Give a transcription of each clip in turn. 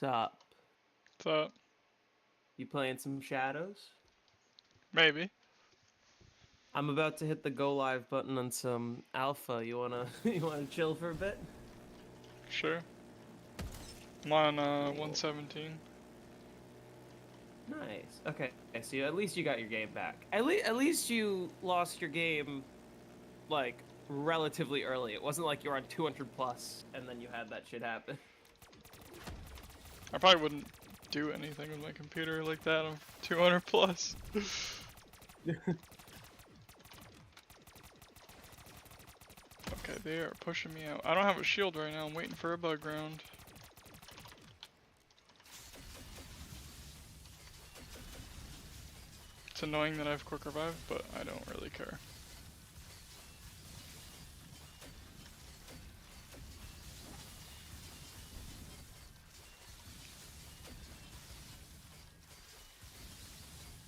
Sup? So You playing some Shadows? maybe. I'm about to hit the go live button on some alpha. You wanna you wanna chill for a bit? Sure. I'm on Cool. 117. Nice. Okay, so at least you got your game back. At least you lost your game like relatively early. It wasn't like you're on 200 plus and then you had that shit happen. I probably wouldn't do anything with my computer like that. I'm 200 plus. Okay, they are pushing me out. I don't have a shield right now. I'm waiting for a bug round. It's annoying that I have quick revive, but I don't really care.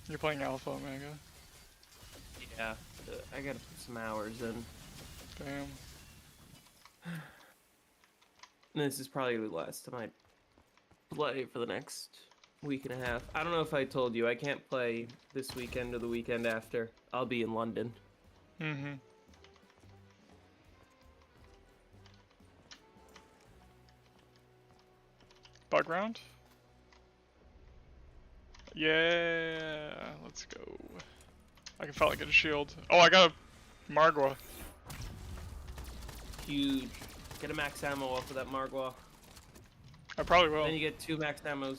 You're playing Alpha Omega. Yeah, I gotta put some hours in. Damn. This is probably the last time I play for the next week and a half. I don't know if I told you, I can't play this weekend or the weekend after. I'll be in London. Mm-hmm. Bug round? Yeah, let's go. I can finally get a shield. Oh, I got a Margwa. Huge. Get a max ammo off of that Margwa. I probably will. Then you get 2 max ammos.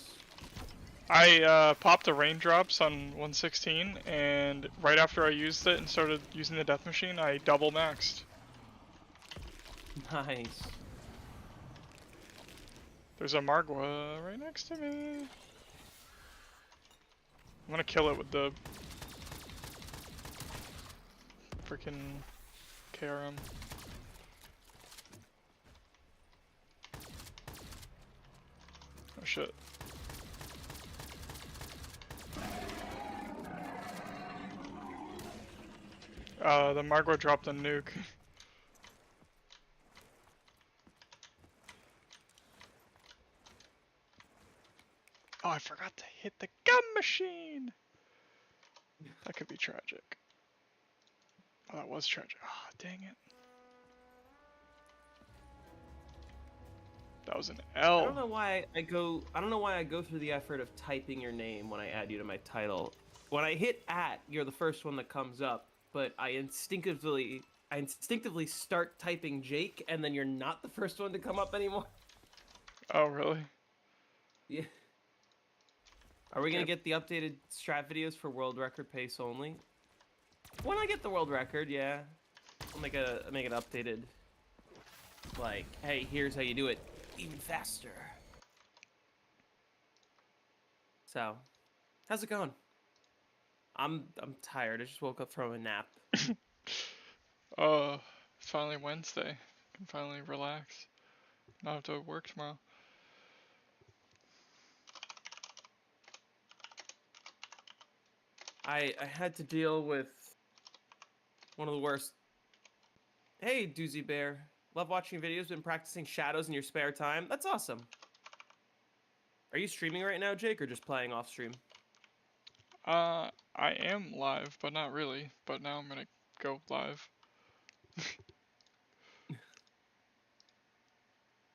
I popped the raindrops on 116, and right after I used it and started using the death machine, I double maxed. Nice. There's a Margwa right next to me. I'm gonna kill it with the freaking KRM. Oh shit. The Margwa dropped a nuke. Oh, I forgot to hit the gun machine! That could be tragic. Oh, that was tragic. Oh, dang it. That was an L. I don't know why I go through the effort of typing your name when I add you to my title. When I hit @ you're the first one that comes up, but I instinctively start typing Jake and then you're not the first one to come up anymore. Oh, really? Yeah. Are we gonna Okay. get the updated strat videos for world record pace only? When I get the world record, yeah. I'll make an updated, like, hey, here's how you do it even faster. So, how's it going? I'm tired. I just woke up from a nap. It's finally Wednesday. I can finally relax. Not have to work tomorrow. I had to deal with one of the worst. Hey, Doozy Bear. Love watching videos. Been practicing Shadows in your spare time. That's awesome. Are you streaming right now, Jake, or just playing off stream? I am live, but not really. But now I'm gonna go live.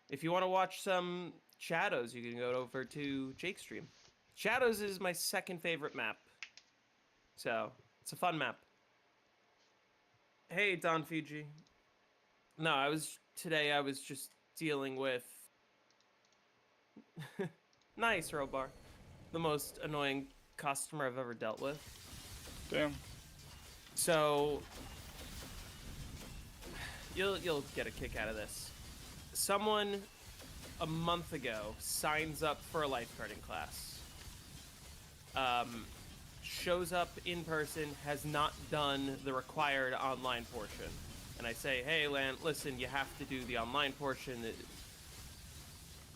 If you want to watch some Shadows, you can go over to Jake's stream. Shadows is my second favorite map. So, it's a fun map. Hey, Don Fiji. No, I was just dealing with nice Robar. The most annoying customer I've ever dealt with. Damn. So you'll get a kick out of this. Someone a month ago signs up for a lifeguarding class. Shows up in person, has not done the required online portion. And I say, hey, Lan, listen, you have to do the online portion.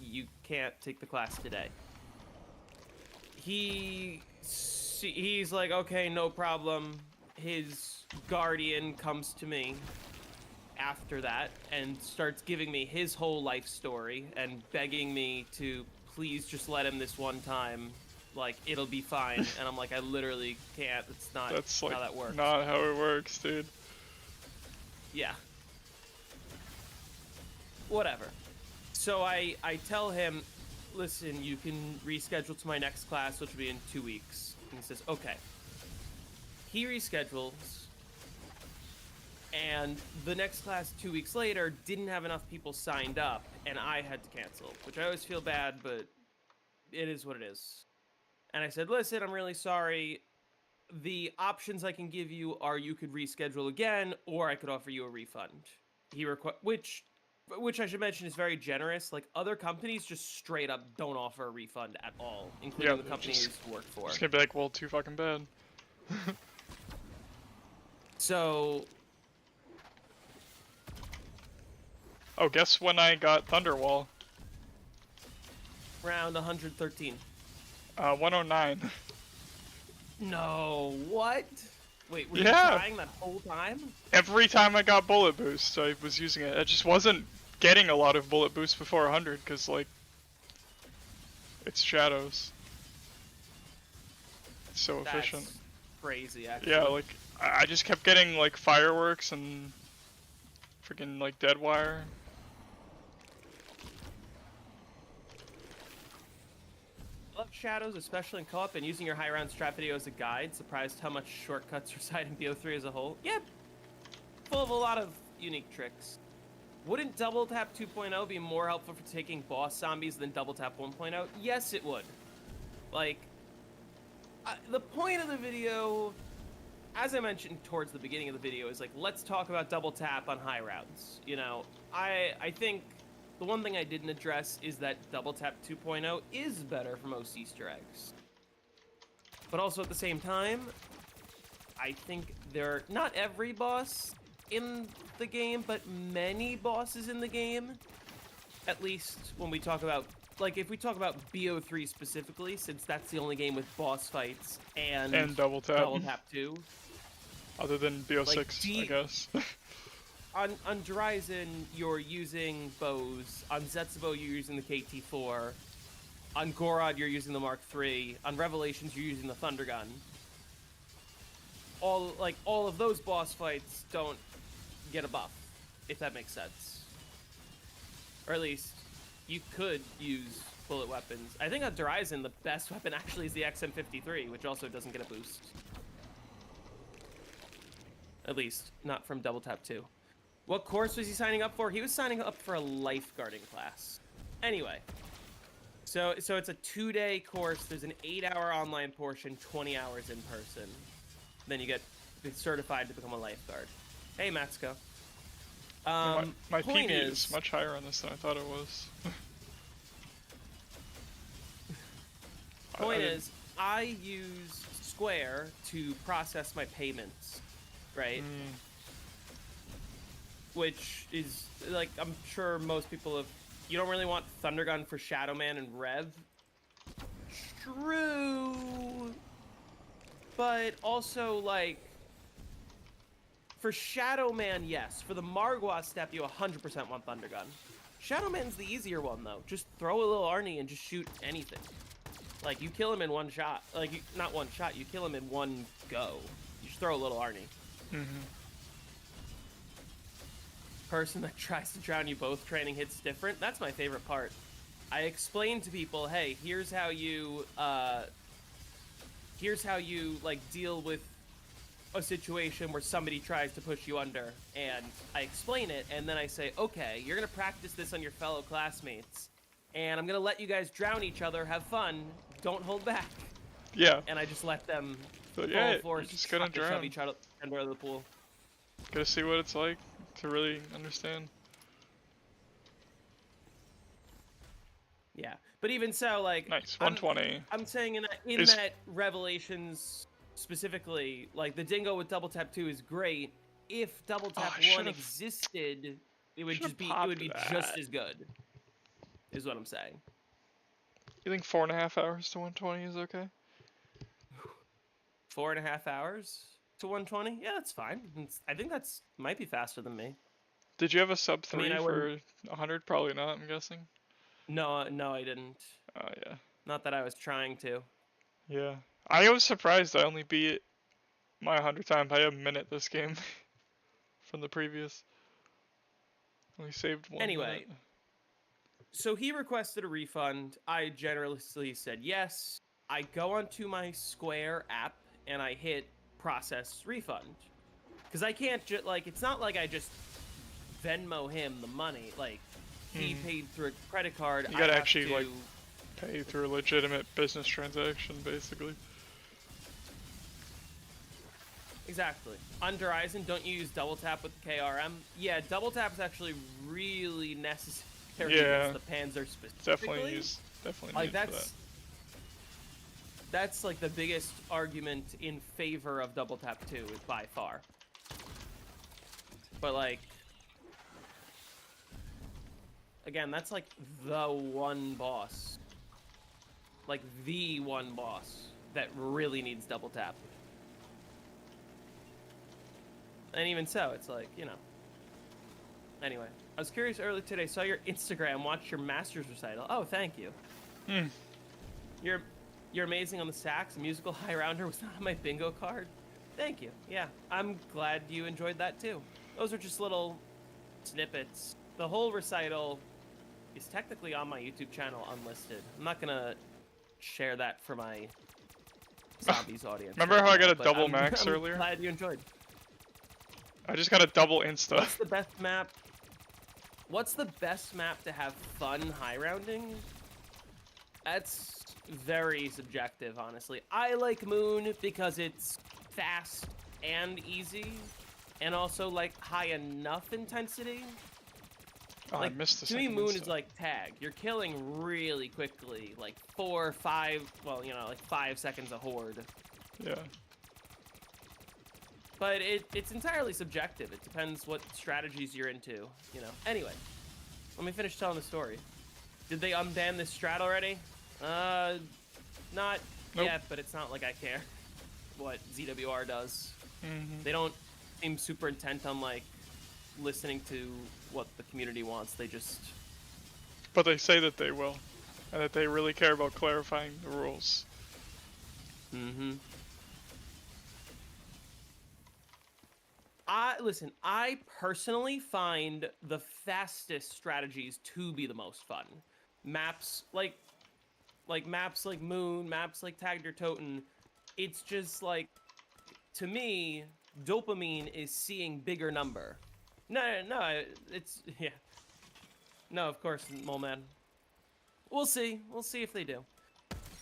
You can't take the class today. He's like, okay, no problem. His guardian comes to me after that and starts giving me his whole life story and begging me to please just let him this one time. Like, it'll be fine. And I'm like, I literally can't. It's not That's like how that works. not how it works, dude. Yeah. Whatever. So I tell him, listen, you can reschedule to my next class, which will be in 2 weeks. And he says, okay. He reschedules, and the next class 2 weeks later didn't have enough people signed up, and I had to cancel, which I always feel bad, but it is what it is. And I said, listen, I'm really sorry. The options I can give you are you could reschedule again, or I could offer you a refund. Which I should mention is very generous. Like, other companies just straight up don't offer a refund at all, including the company I used to work for. It's gonna be like, well, too fucking bad. So... Oh, guess when I got Thunderwall? Round 113. 109. No, what? Wait, were you Yeah. trying that whole time? Every time I got bullet boost, I was using it. I just wasn't getting a lot of bullet boost before 100, because, like, it's shadows. It's so efficient. That's crazy, actually. Yeah, like, I just kept getting, like, fireworks and freaking, like, dead wire. Love shadows, especially in co-op, and using your high round strat video as a guide. Surprised how much shortcuts reside in BO3 as a whole. Yep. Full of a lot of unique tricks. Wouldn't Double Tap 2.0 be more helpful for taking boss zombies than Double Tap 1.0? Yes, it would. Like, the point of the video, as I mentioned towards the beginning of the video, is like, let's talk about Double Tap on high rounds. You know, I think the one thing I didn't address is that Double Tap 2.0 is better for most Easter eggs. But also at the same time, I think not every boss in the game, but many bosses in the game, at least when we talk about, like, if we talk about BO3 specifically, since that's the only game with boss fights and Double Tap 2. Other than BO6, Like, I guess. On Dryzen, you're using bows. On Zetsubo, you're using the KT4. On Gorod, you're using the Mark III. On Revelations, you're using the Thunder Gun. All of those boss fights don't get a buff, if that makes sense. Or at least, you could use bullet weapons. I think on Dryzen, the best weapon actually is the XM53, which also doesn't get a boost. At least, not from Double Tap 2. What course was he signing up for? He was signing up for a lifeguarding class. Anyway, so it's a 2-day course. There's an 8-hour online portion, 20 hours in person. Then you get certified to become a lifeguard. Hey, Matsuko. My point PB is much higher on this than I thought it was. Point is, I use Square to process my payments, right? Which is, like, I'm sure most people have... You don't really want Thundergun for Shadow Man and Rev. True. But also, like, for Shadow Man, yes. For the Margwa step, you 100% want Thundergun. Shadow Man's the easier one, though. Just throw a little Arnie and just shoot anything. Like, you kill him in one shot. Like, not one shot, you kill him in one go. You just throw a little Arnie. Person that tries to drown you both training hits different. That's my favorite part. I explain to people, hey, here's how you like deal with a situation where somebody tries to push you under, and I explain it, and then I say, okay, you're gonna practice this on your fellow classmates, and I'm gonna let you guys drown each other, have fun, don't hold back. Yeah. And I just let them But full yeah, force you're just gonna drown. shove each other under the pool. Gotta see what it's like to really understand. Yeah, but even so, like, Nice, 120. I'm saying in that Revelations specifically, like, the Dingo with Double Tap 2 is great. If Double Tap 1 existed, it would be just as good. Is what I'm saying. You think 4.5 hours to 120 is okay? 4.5 hours to 120? Yeah, that's fine. I think that's might be faster than me. Did you have a sub 3 I mean, for 100? Probably not, I'm guessing. No, no, I didn't. Oh yeah. Not that I was trying to. Yeah. I was surprised I only beat my 100 time by a minute this game from the previous. Only saved 1 minute. Anyway, so he requested a refund. I generously said yes. I go onto my Square app and I hit process refund. Because I can't just, like, it's not like I just Venmo him the money. Like, he paid through a credit card. You gotta I have actually, to... like, pay through a legitimate business transaction, basically. Exactly. On Horizon, don't you use double tap with the KRM? Yeah, double tap is actually really necessary Yeah. against the Panzer specifically. Definitely Like, need for that. that's like the biggest argument in favor of double tap 2 by far. But like, again, that's like the one boss. Like the one boss that really needs double tap. And even so, it's like, you know. Anyway, I was curious earlier today, saw your Instagram, watched your master's recital. Oh, thank you. You're amazing on the sax. Musical high rounder was not on my bingo card. Thank you. Yeah, I'm glad you enjoyed that too. Those are just little snippets. The whole recital is technically on my YouTube channel unlisted. I'm not gonna share that for my Zombies audience. Remember how I got a double max earlier? I'm glad you enjoyed. I just got a double insta. What's the best map? What's the best map to have fun high rounding? That's very subjective, honestly. I like Moon because it's fast and easy, and also like high enough intensity. Oh, Like, I missed the to me, second Moon insta. is like tag. You're killing really quickly, like 4 or 5. Well, you know, like 5 seconds a horde. Yeah. But it's entirely subjective. It depends what strategies you're into, you know. Anyway, let me finish telling the story. Did they unban this strat already? Not Nope. yet, but it's not like I care what ZWR does. Mm-hmm. They don't seem super intent on, like, listening to what the community wants. They just... But they say that they will, and that they really care about clarifying the rules. Mm-hmm. Listen, I personally find the fastest strategies to be the most fun. Maps like maps like Moon, maps like Tag Your Toten, it's just like, to me, dopamine is seeing bigger number. No, it's, yeah. No, of course, Mole Man. We'll see if they do.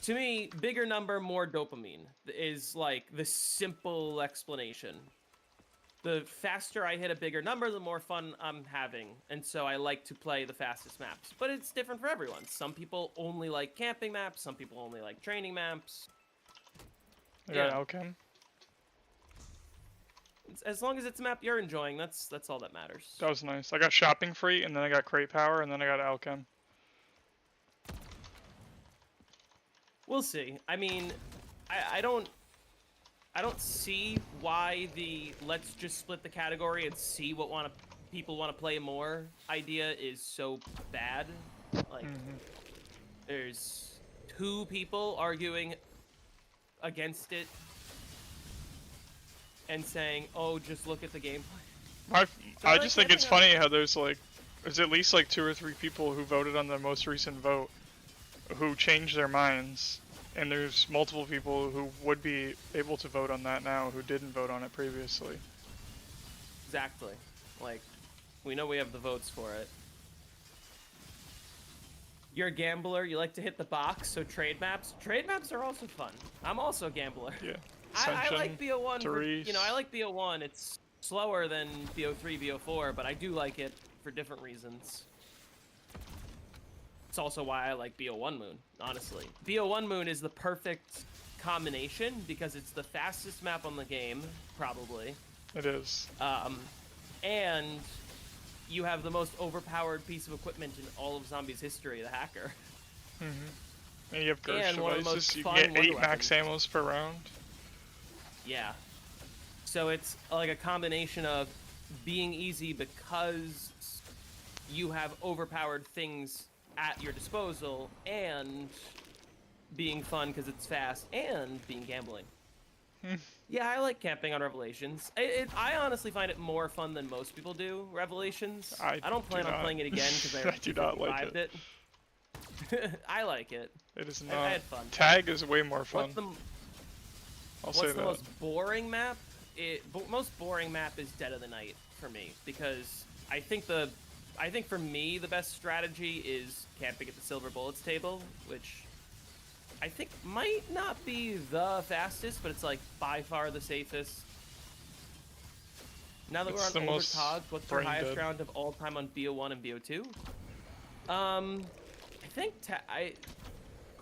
To me, bigger number, more dopamine is like the simple explanation. The faster I hit a bigger number, the more fun I'm having. And so I like to play the fastest maps. But it's different for everyone. Some people only like camping maps. Some people only like training maps. I Yeah. got Alchem. As long as it's a map you're enjoying, that's all that matters. That was nice. I got shopping free, and then I got crate power, and then I got Alchem. We'll see. I mean, I don't see why the let's just split the category and see what people want to play more idea is so bad. Like, there's 2 people arguing against it and saying, "Oh, just look at the gameplay." I just think it's funny how there's at least like 2 or 3 people who voted on the most recent vote who changed their minds, and there's multiple people who would be able to vote on that now who didn't vote on it previously. Exactly. Like, we know we have the votes for it. You're a gambler, you like to hit the box, so trade maps are also fun. I'm also a gambler. Yeah. I like BO1 for, Therese. you know, I like BO1. It's slower than BO3, BO4, but I do like it for different reasons. It's also why I like BO1 Moon, honestly. BO1 Moon is the perfect combination because it's the fastest map on the game, probably. It is. And you have the most overpowered piece of equipment in all of Zombies history, the Hacker. And you have Gersh And one of the most devices. You fun can get 8 wonder max ammos per round. Yeah. So it's like a combination of being easy because you have overpowered things at your disposal and being fun because it's fast and being gambling. Yeah, I like camping on Revelations. I honestly find it more fun than most people do, Revelations. I don't plan on playing it again because I do not like it. I like it. It is not. I had fun. Tag is way more fun. What's the most boring map? Most boring map is Dead of the Night for me, because I think for me the best strategy is camping at the Silver Bullets table, which I think might not be the fastest, but it's like by far the safest. Now that we're on older COGs, what's our highest round of all time on BO1 and BO2? I think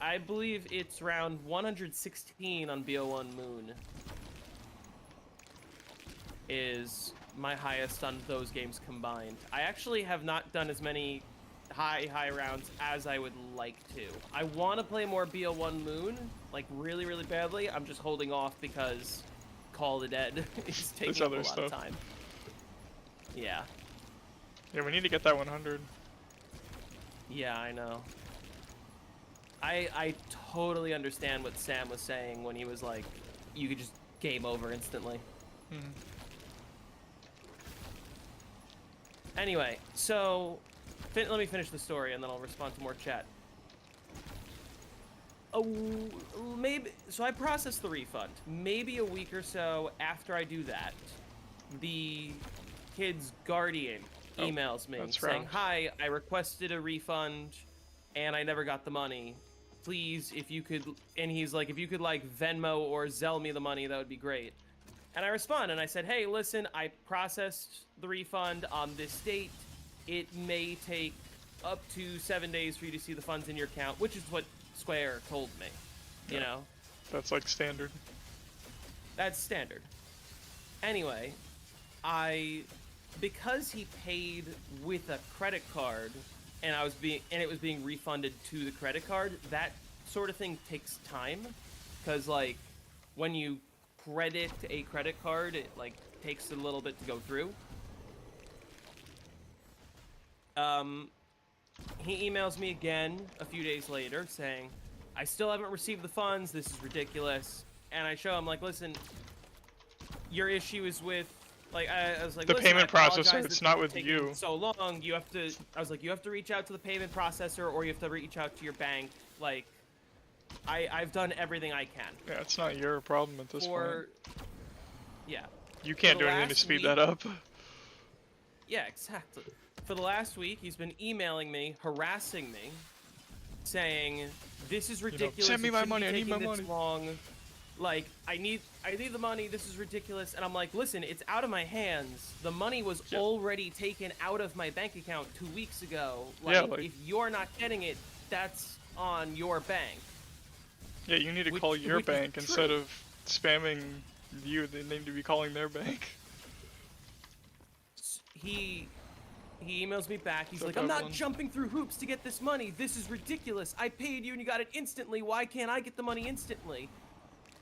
I believe it's round 116 on BO1 Moon is my highest on those games combined. I actually have not done as many high rounds as I would like to. I want to play more BO1 Moon, like really, really badly. I'm just holding off because Call of the Dead is taking a lot of time. Yeah. Yeah, we need to get that 100. Yeah, I know. I totally understand what Sam was saying when he was like, you could just game over instantly. Anyway, so let me finish the story and then I'll respond to more chat. Oh, maybe. So I processed the refund. Maybe a week or so after I do that, the kid's guardian emails me saying, "Hi, I requested a refund, and I never got the money. Please, if you could," and he's like, "If you could like Venmo or Zelle me the money, that would be great." And I respond and I said, "Hey, listen, I processed the refund on this date. It may take up to 7 days for you to see the funds in your account," which is what Square told me. You know? That's like standard. That's standard. Anyway, because he paid with a credit card and it was being refunded to the credit card, that sort of thing takes time, because like when you credit a credit card, it like takes a little bit to go through. He emails me again a few days later saying, "I still haven't received the funds, this is ridiculous." And I show him like, "Listen, your issue is with," like, I was like, the payment processor, it's not with you. So long, I was like, you have to reach out to the payment processor, or you have to reach out to your bank. Like, I've done everything I can. Yeah, it's not your problem at this point. Yeah. You can't do anything to speed that up. Yeah, exactly. For the last week, he's been emailing me, harassing me, saying, "This is ridiculous. Send me my money. I need my money. Long. Like, I need the money. This is ridiculous." And I'm like, "Listen, it's out of my hands. The money was already taken out of my bank account 2 weeks ago. Like, if you're not getting it, that's on your bank." Yeah, you need to call your bank instead of spamming you. They need to be calling their bank. He emails me back. He's like, "I'm not jumping through hoops to get this money. This is ridiculous. I paid you and you got it instantly. Why can't I get the money instantly?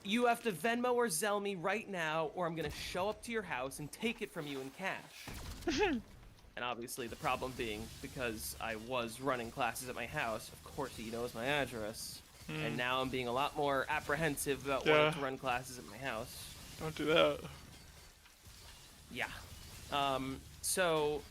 You have to Venmo or Zelle me right now, or I'm gonna show up to your house and take it from you in cash." And obviously the problem being, because I was running classes at my house, of course he knows my address. And now I'm being a lot more apprehensive about wanting to run classes at my house. Don't do that. Yeah. So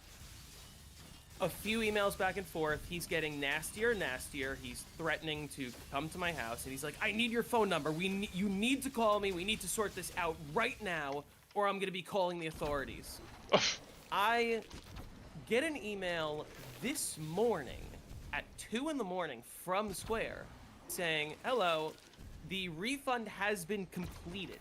a few emails back and forth, he's getting nastier and nastier. He's threatening to come to my house, and he's like, "I need your phone number. You need to call me. We need to sort this out right now, or I'm gonna be calling the authorities." I get an email this morning at 2 in the morning from Square saying, "Hello, the refund has been completed."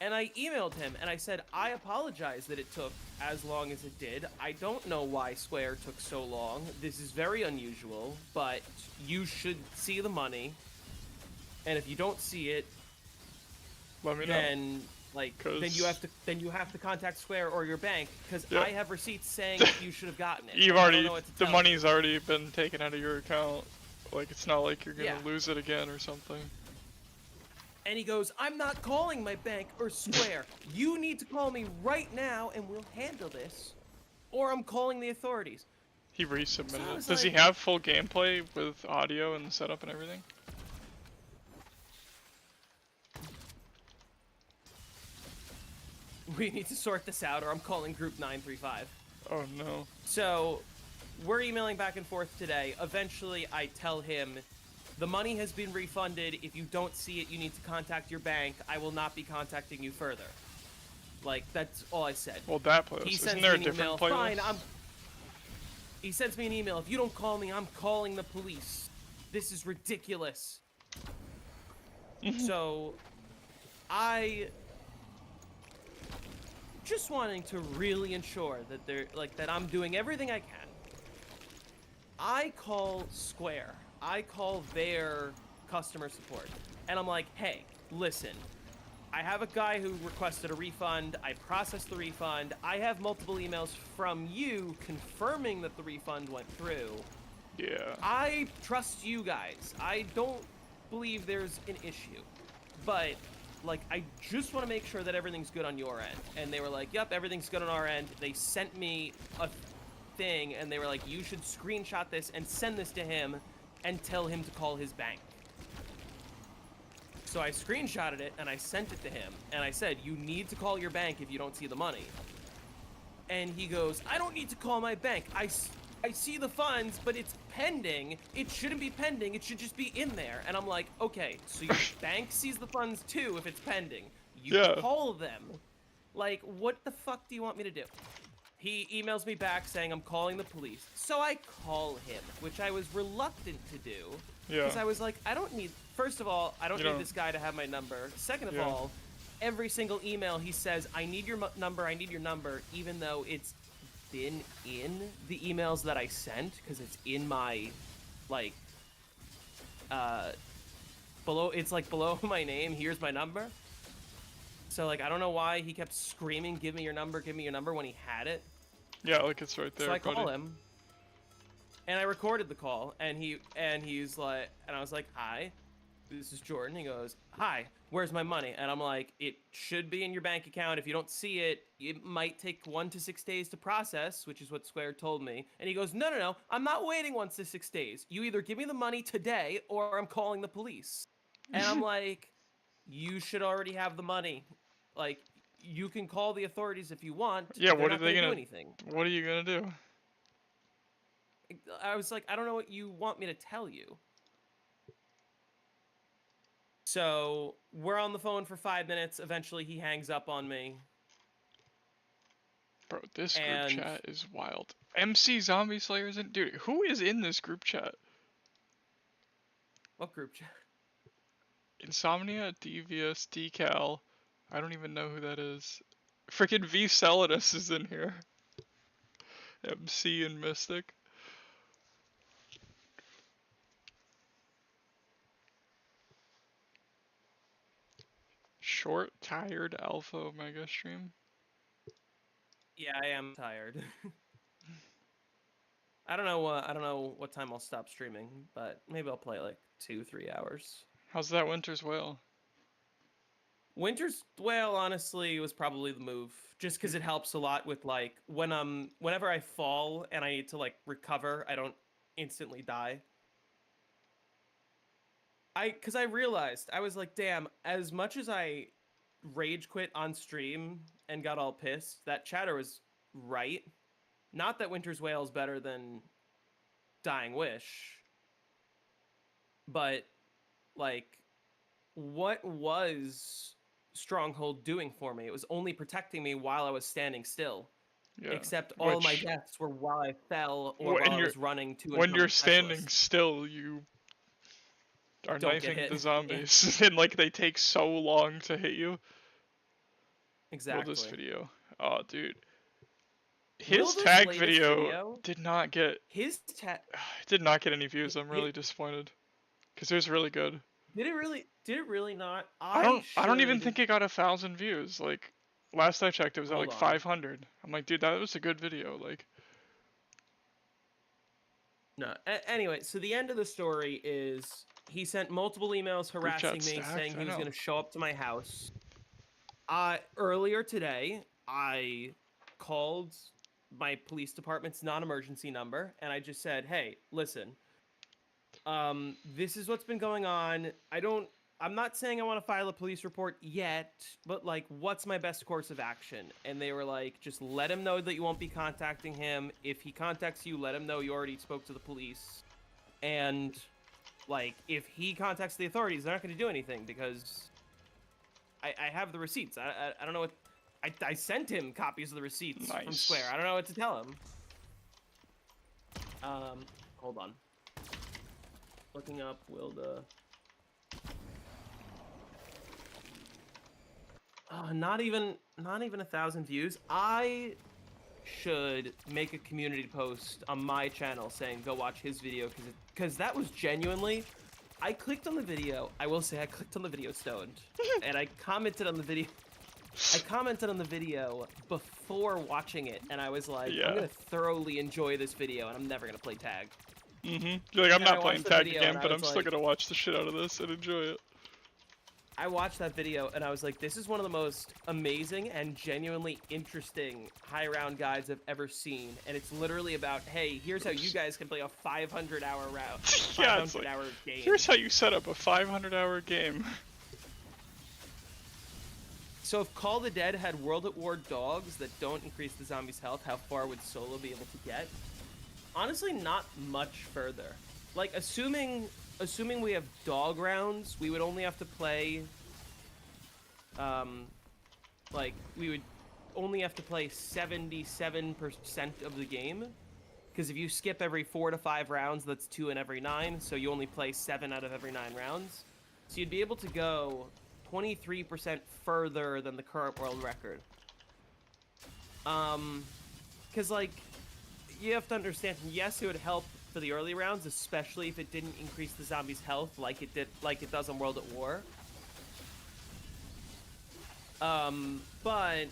And I emailed him and I said, "I apologize that it took as long as it did. I don't know why Square took so long. This is very unusual, but you should see the money. And if you don't see it, let me know. Then you have to contact Square or your bank, because I have receipts saying you should have gotten it." The money's already been taken out of your account. Like, it's not like you're gonna lose it again or something. And he goes, "I'm not calling my bank or Square. You need to call me right now and we'll handle this, or I'm calling the authorities." He resubmitted So I it. was Does he like- have full gameplay with audio and setup and everything? We need to sort this out, or I'm calling Group 935. Oh no. So, we're emailing back and forth today. Eventually, I tell him, the money has been refunded. If you don't see it, you need to contact your bank. I will not be contacting you further. Like, that's all I said. Well, that playlist. He Isn't sends there me a an email. different playlist? Fine, He sends me an email. If you don't call me, I'm calling the police. This is ridiculous. So, I just wanting to really ensure that that I'm doing everything I can. I call Square. I call their customer support. And I'm like, hey, listen. I have a guy who requested a refund. I processed the refund. I have multiple emails from you confirming that the refund went through. Yeah. I trust you guys. I don't believe there's an issue. But, like, I just want to make sure that everything's good on your end. And they were like, yep, everything's good on our end. They sent me a thing, and they were like, you should screenshot this and send this to him and tell him to call his bank. So I screenshotted it, and I sent it to him. And I said, you need to call your bank if you don't see the money. And he goes, I don't need to call my bank. I see the funds, but it's pending. It shouldn't be pending. It should just be in there. And I'm like, okay, so your bank sees the funds too if it's pending. You Yeah. call them. Like, what the fuck do you want me to do? He emails me back saying I'm calling the police. So I call him, which I was reluctant to do. Yeah. Because I was like, I don't need... First of all, I don't You need don't- this guy to have my number. Second of Yeah. all, every single email he says, I need your number, I need your number, even though it's been in the emails that I sent, because it's in my, like, below, it's like below my name, here's my number. So, like, I don't know why he kept screaming, give me your number when he had it. Yeah, like it's right there. So I call buddy. him, and I recorded the call, and he's like, and I was like, hi, this is Jordan. He goes, hi, where's my money? And I'm like, it should be in your bank account. If you don't see it, it might take 1 to 6 days to process, which is what Square told me. And he goes, no, I'm not waiting 1 to 6 days. You either give me the money today, or I'm calling the police. And I'm like, you should already have the money. Like, you can call the authorities if you want. Yeah, They're what not are they do gonna anything. What are you gonna do? I was like, I don't know what you want me to tell you. So we're on the phone for 5 minutes. Eventually, he hangs up on me. Bro, this group And- chat is wild. MC Zombie Slayer isn't. Dude, who is in this group chat? What group chat? Insomnia, Devious, Decal. I don't even know who that is. Freaking V Celadus is in here. MC and Mystic. Short, tired, alpha, omega stream. Yeah, I am tired. I don't know what time I'll stop streaming, but maybe I'll play like 2-3 hours. How's that Winter's Whale? Winter's Whale, honestly, was probably the move, just because it helps a lot with, like, whenever I fall and I need to, like, recover, I don't instantly die. Because I realized, I was like, damn, as much as I rage quit on stream and got all pissed, that chatter was right. Not that Winter's Whale is better than Dying Wish, but, like, what was Stronghold doing for me? It was only protecting me while I was standing still. Yeah. Except all my Which- deaths were while I fell or When while I you're- was running to When another you're standing specialist. still, you are Don't get knifing hit. the Yeah. zombies, and like they take so long to hit you. Exactly. Will this video? Oh, dude. Will His this tag latest video did not get His tag did not get any views. I'm It- really disappointed because it was really good. did it really not? I don't even should- think it got 1,000 views. Like last I checked, it was at Hold like on. 500. I'm like, dude, that was a good video. Like, No. Anyway, so the end of the story is he sent multiple emails chat harassing me, stacked, saying I he was know. going to show up to my house. Earlier today, I called my police department's non-emergency number, and I just said, "Hey, listen, this is what's been going on. I'm not saying I want to file a police report yet, but like, what's my best course of action?" And they were like, just let him know that you won't be contacting him. If he contacts you, let him know you already spoke to the police. And like, if he contacts the authorities, they're not going to do anything because I have the receipts. I don't know what, I sent him copies of the receipts from Square. I don't know what to tell him. Hold on. Looking up Wilda. Not even 1,000 views. I should make a community post on my channel saying go watch his video because that was genuinely. I clicked on the video. I will say I clicked on the video stoned, and I commented on the video. I commented on the video before watching it, and I was like, I'm gonna thoroughly enjoy this video, and I'm never gonna play tag. You're like, I'm not playing tag again, but I'm still gonna watch the shit out of this and enjoy it. I watched that video and I was like, this is one of the most amazing and genuinely interesting high round guides I've ever seen. And it's literally about, hey, here's how you guys can play a 500-hour round, 500-hour game. Here's how you set up a 500-hour game. So if Call of the Dead had World at War dogs that don't increase the zombies' health, how far would Solo be able to get? Honestly, not much further. Like, assuming we have dog rounds, we would only have to play, like, we would only have to play 77% of the game. Because if you skip every 4 to 5 rounds, that's 2 in every 9, so you only play 7 out of every 9 rounds. So you'd be able to go 23% further than the current world record. Because, like, you have to understand, yes, it would help for the early rounds, especially if it didn't increase the zombies' health like it does on World at War. But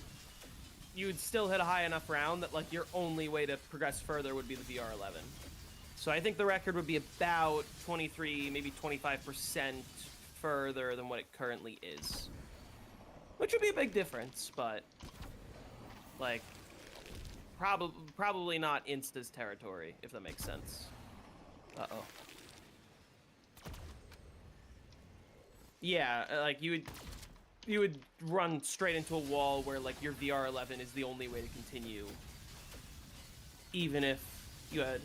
you would still hit a high enough round that like your only way to progress further would be the VR11. So I think the record would be about 23, maybe 25% further than what it currently is, which would be a big difference, but like probably not Insta's territory, if that makes sense. Uh-oh. Yeah, like you would run straight into a wall where like your VR11 is the only way to continue. Even if you had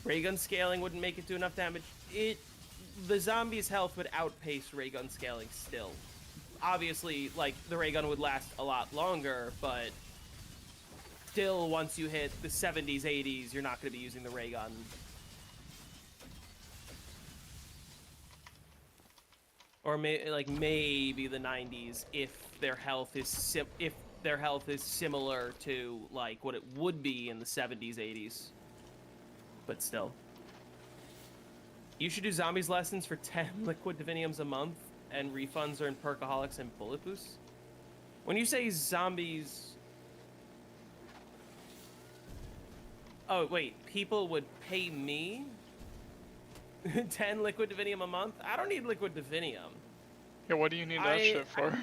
ray gun scaling wouldn't make it do enough damage. The zombies' health would outpace ray gun scaling still. Obviously, like the ray gun would last a lot longer, but still, once you hit the 70s, 80s, you're not going to be using the ray gun. Or maybe the 90s if their health is similar to like what it would be in the 70s, 80s. But still. You should do zombies lessons for 10 liquid diviniums a month, and refunds are in Perkaholics and Bullet Boosts. When you say zombies... Oh, wait, people would pay me 10 liquid divinium a month? I don't need liquid divinium. Yeah, what do you need that shit for?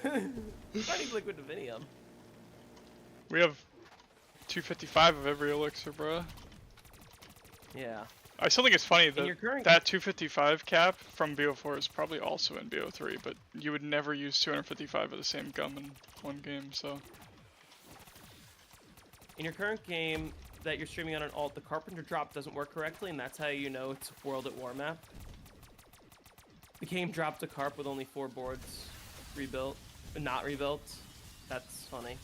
I need liquid divinium. We have 255 of every elixir, bro. Yeah. I still think it's funny that that 255 cap from BO4 is probably also in BO3, but you would never use 255 of the same gum in one game, so... In your current game that you're streaming on an alt, the Carpenter drop doesn't work correctly, and that's how you know it's a World at War map. The game dropped a carp with only 4 boards not rebuilt. That's funny.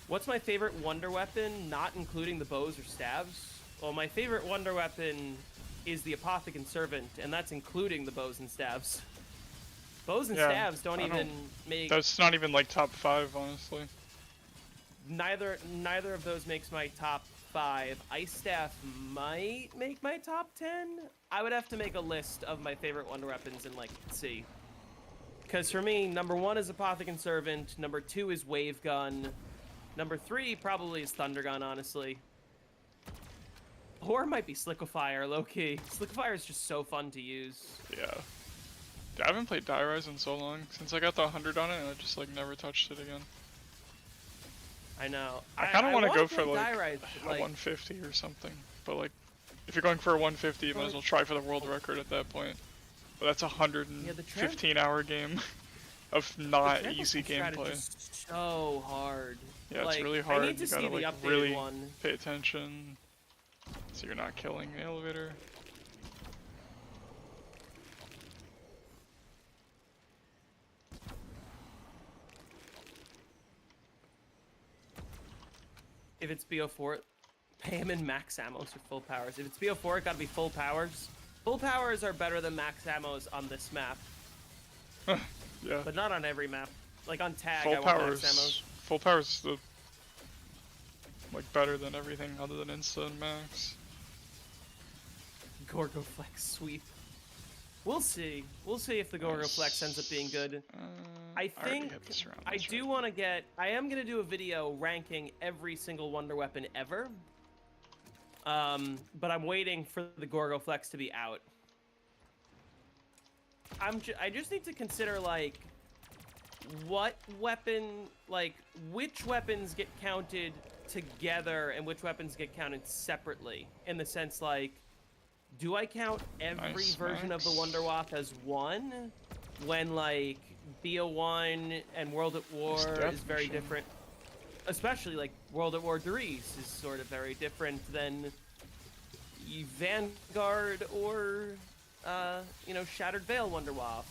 What's my favorite wonder weapon, not including the bows or stabs? Well, my favorite wonder weapon is the Apothecant Servant, and that's including the bows and stabs. Bows and stabs don't even make... That's not even like top 5, honestly. Neither of those makes my top 5. Ice Staff might make my top 10. I would have to make a list of my favorite wonder weapons and like see. Because for me, number 1 is Apothecant Servant, number 2 is Wave Gun, number 3 probably is Thunder Gun, honestly. Or it might be Sliquifier, low-key. Sliquifier is just so fun to use. Yeah. I haven't played Die Rise in so long. Since I got the 100 on it, I just like never touched it again. I know. I kind of want to wanna go for play like Die Rise, a like 150 or something. But like, if you're going for a 150, you might as well try for the world record at that point. But that's a yeah, the 115-hour game of the not Triangle easy strategy gameplay. is so hard. Yeah, it's Like, really I hard. need to You see gotta the like updated really one. pay attention so you're not killing the elevator. If it's BO4, pay him in max ammos or full powers. If it's BO4, it gotta be full powers. Full powers are better than max ammos on this map, Yeah. but not on every map. Like on tag, Full I want powers. max ammos. Full powers is the like better than everything other than insta and max. Gorgoflex sweep. We'll see. We'll see if the Gorgoflex ends up being good. I already think hit this round, I that's do right. want to get. I am gonna do a video ranking every single wonder weapon ever. But I'm waiting for the Gorgoflex to be out. I just need to consider like what weapon, like which weapons get counted together and which weapons get counted separately. In the sense like, do I count every Nice, version of the Max. Wonderwaffe as one? When like BO1 and World at War Nice is death very machine. different. Especially like World at War Dries is sort of very different than Vanguard or you know, Shattered Veil Wonderwaffe.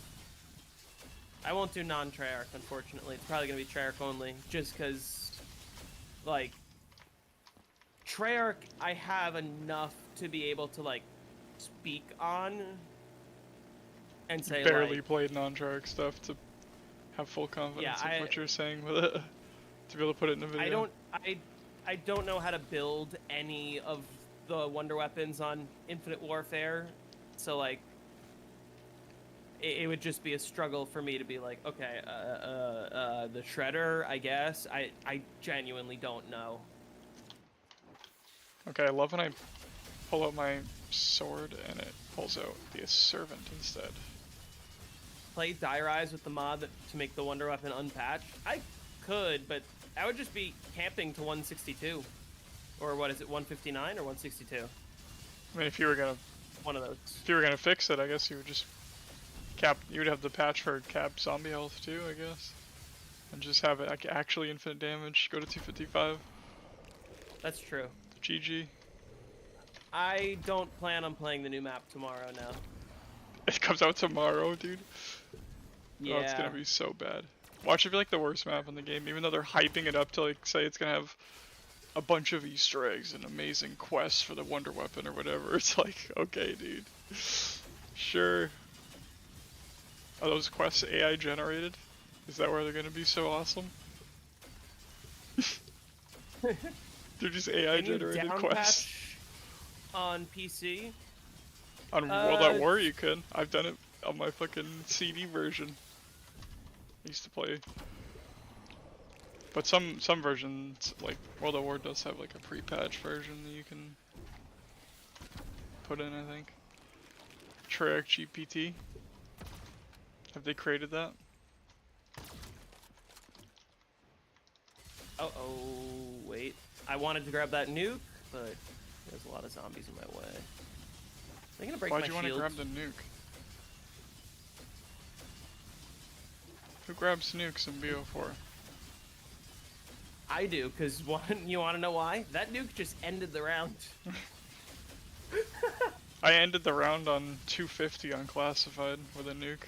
I won't do non-Treyarch, unfortunately. It's probably gonna be Treyarch only, just because like Treyarch I have enough to be able to like speak on and say Barely like, played non-Treyarch stuff to have full confidence Yeah, of what you're saying with it. To be able to put it in a video. I don't know how to build any of the wonder weapons on Infinite Warfare, so like it would just be a struggle for me to be like, okay, the Shredder, I guess. I genuinely don't know. Okay, I love when I pull out my sword and it pulls out the servant instead. Play Die Rise with the mod to make the wonder weapon unpatched. I could, but that would just be camping to 162. Or what is it, 159 or 162? I mean, if you were One of those. gonna fix it, I guess you would just cap. You would have the patch for cap zombie health too, I guess, and just have it like actually infinite damage. Go to 255. That's true. GG. I don't plan on playing the new map tomorrow now. It comes out tomorrow, dude. Yeah. Oh, it's gonna be so bad. Watch it be like the worst map in the game, even though they're hyping it up to like say it's gonna have a bunch of Easter eggs and amazing quests for the wonder weapon or whatever. It's like, okay, dude. Sure. Are those quests AI generated? Is that where they're gonna be so awesome? They're just AI Can you generated down quests. patch on PC? On World at War you could. I've done it on my fucking CD version. I used to play. But some versions, like World at War does have like a pre-patch version that you can put in, I think. Treyarch GPT. Have they created that? Oh, wait. I wanted to grab that nuke, but there's a lot of zombies in my way. They're gonna break Why'd my you want to shields. grab the nuke? Who grabs nukes in BO4? I do, because you want to know why? That nuke just ended the round. I ended the round on 250 unclassified with a nuke.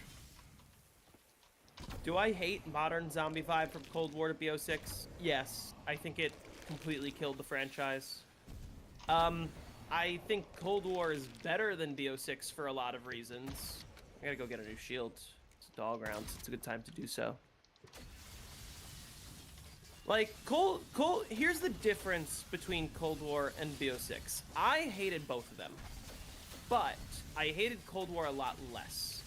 Do I hate modern Zombie 5 from Cold War to BO6? Yes. I think it completely killed the franchise. I think Cold War is better than BO6 for a lot of reasons. I gotta go get a new shield. It's a dog round, so it's a good time to do so. Like, here's the difference between Cold War and BO6. I hated both of them, but I hated Cold War a lot less.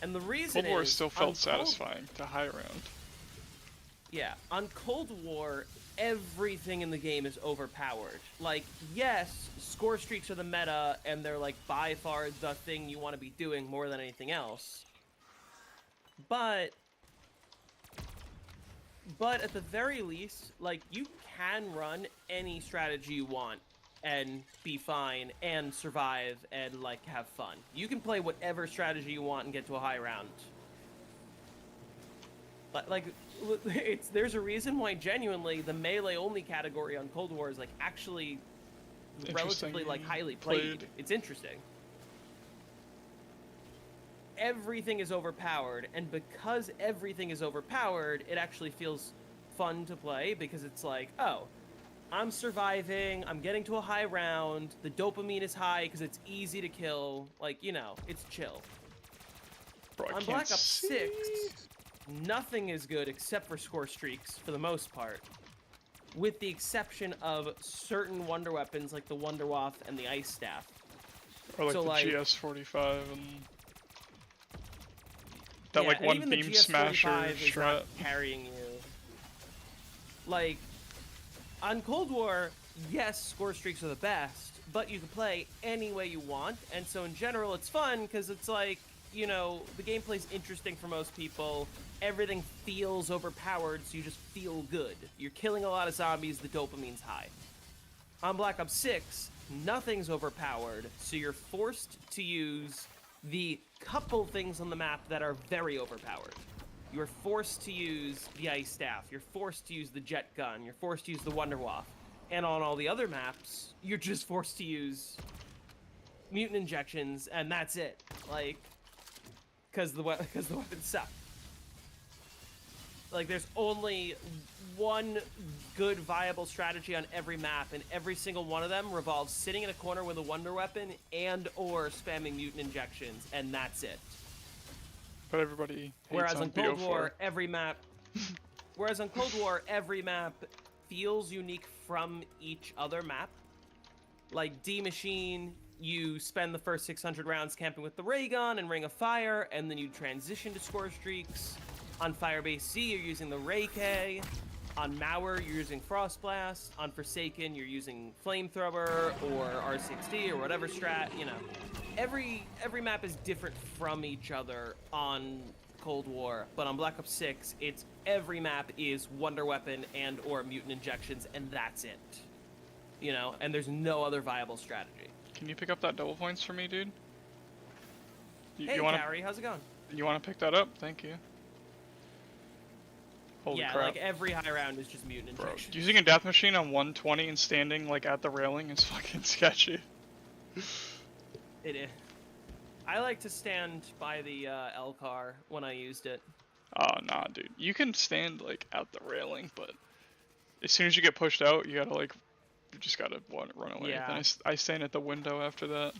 And the reason Cold War is, still on felt satisfying to high round. Yeah, on Cold War, everything in the game is overpowered. Like, yes, score streaks are the meta, and they're like by far the thing you want to be doing more than anything else. But But at the very least, like, you can run any strategy you want and be fine and survive and, like, have fun. You can play whatever strategy you want and get to a high round. Like, there's a reason why genuinely the melee only category on Cold War is, like, actually relatively, like, highly played. It's interesting. Everything is overpowered, and because everything is overpowered, it actually feels fun to play, because it's like, oh, I'm surviving, I'm getting to a high round, the dopamine is high because it's easy to kill, like, you know, it's chill. Bro, On Black Ops 6, nothing is good except for score streaks, for the most part. With the exception of certain wonder weapons like the Wonder Waff and the Ice Staff. Or like so, the like, GS-45 and... That, yeah, like, and one even beam the GS-45 smasher is strat. not carrying you. Like, on Cold War, yes, score streaks are the best, but you can play any way you want, and so in general it's fun, because it's like, you know, the gameplay's interesting for most people, everything feels overpowered, so you just feel good. You're killing a lot of zombies, the dopamine's high. On Black Ops 6, nothing's overpowered, so you're forced to use the couple things on the map that are very overpowered. You're forced to use the Ice Staff, you're forced to use the Jet Gun, you're forced to use the Wonder Waff. And on all the other maps, you're just forced to use mutant injections, and that's it. Like, because the weapons suck. Like, there's only one good viable strategy on every map, and every single one of them revolves sitting in a corner with a wonder weapon and or spamming mutant injections, and that's it. But everybody hates Whereas on Cold BO4. War, every map feels unique from each other map. Like D Machine, you spend the first 600 rounds camping with the ray gun and Ring of Fire, and then you transition to score streaks. On Firebase C, you're using the Ray K. On Mauer, you're using Frost Blast. On Forsaken, you're using Flamethrower or R6D or whatever strat, you know. Every map is different from each other on Cold War, but on Black Ops 6, it's every map is Wonder Weapon and or Mutant Injections, and that's it. You know, and there's no other viable strategy. Can you pick up that double points for me, dude? Hey, Gary, how's it going? You want to pick that up? Thank you. Holy yeah, crap. like every high round is just Mutant Bro, Injections. using a death machine on 120 and standing like at the railing is fucking sketchy. It is. I like to stand by the L car when I used it. Oh, nah, dude. You can stand like at the railing, but as soon as you get pushed out, you gotta like, you just gotta run away. Yeah. Then I stand at the window after that.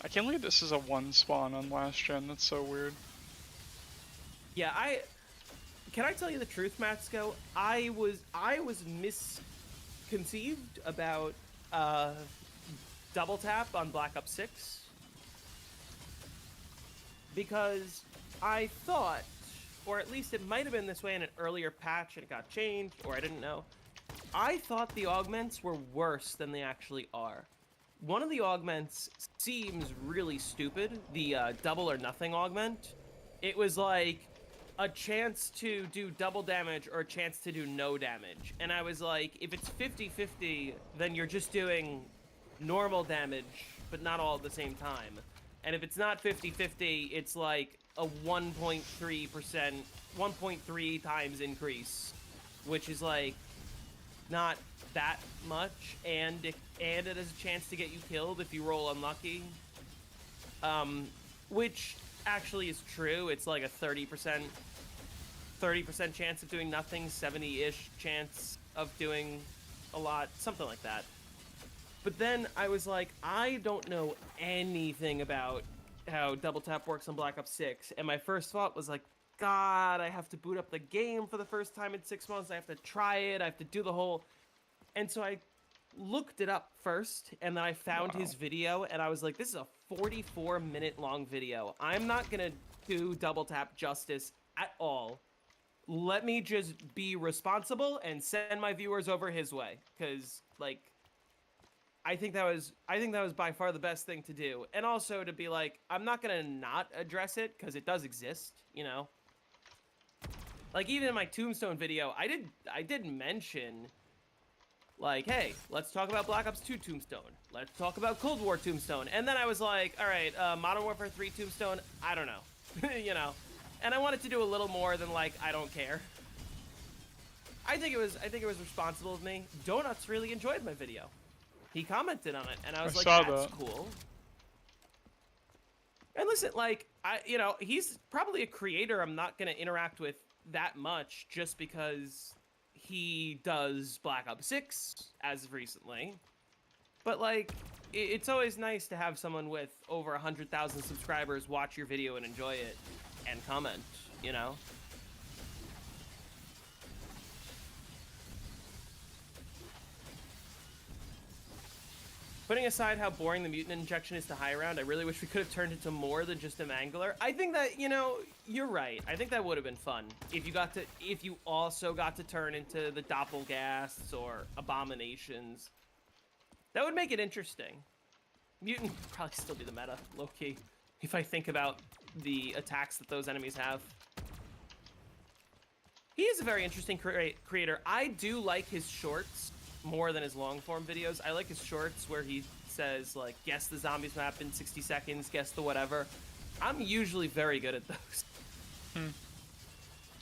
I can't believe this is a one spawn on last gen. That's so weird. Yeah, can I tell you the truth, Matsko? I was misconceived about double tap on Black Ops 6 because I thought, or at least it might have been this way in an earlier patch and it got changed, or I didn't know. I thought the augments were worse than they actually are. One of the augments seems really stupid, the double or nothing augment. It was like a chance to do double damage or a chance to do no damage. And I was like, if it's 50-50, then you're just doing normal damage, but not all at the same time. And if it's not 50-50, it's like a 1.3 times increase, which is like not that much, and it has a chance to get you killed if you roll unlucky. Which actually is true. It's like a 30% chance of doing nothing, 70-ish chance of doing a lot, something like that. But then I was like, I don't know anything about how double tap works on Black Ops 6, and my first thought was like, God, I have to boot up the game for the first time in 6 months, I have to try it, I have to do the whole... And so I looked it up first, and then I found his video, and I was like, this is a 44-minute long video. I'm not gonna do double tap justice at all. Let me just be responsible and send my viewers over his way, because, like, I think that was by far the best thing to do. And also to be like, I'm not gonna not address it because it does exist, you know. Like even in my Tombstone video, I did mention like, hey, let's talk about Black Ops 2 Tombstone. Let's talk about Cold War Tombstone. And then I was like, all right, Modern Warfare 3 Tombstone, I don't know, you know. And I wanted to do a little more than like, I don't care. I think it was responsible of me. Donuts really enjoyed my video. He commented on it, and I was like, that's cool. And listen, like, you know, he's probably a creator I'm not gonna interact with that much just because he does Black Ops 6 as of recently. But like, it's always nice to have someone with over 100,000 subscribers watch your video and enjoy it and comment, you know? Putting aside how boring the mutant injection is to high round, I really wish we could have turned it to more than just a mangler. I think that, you know, you're right. I think that would have been fun if you also got to turn into the Doppelgasts or Abominations. That would make it interesting. Mutant would probably still be the meta, low-key, if I think about the attacks that those enemies have. He is a very interesting creator. I do like his shorts more than his long-form videos. I like his shorts where he says, like, guess the zombies map in 60 seconds, guess the whatever. I'm usually very good at those.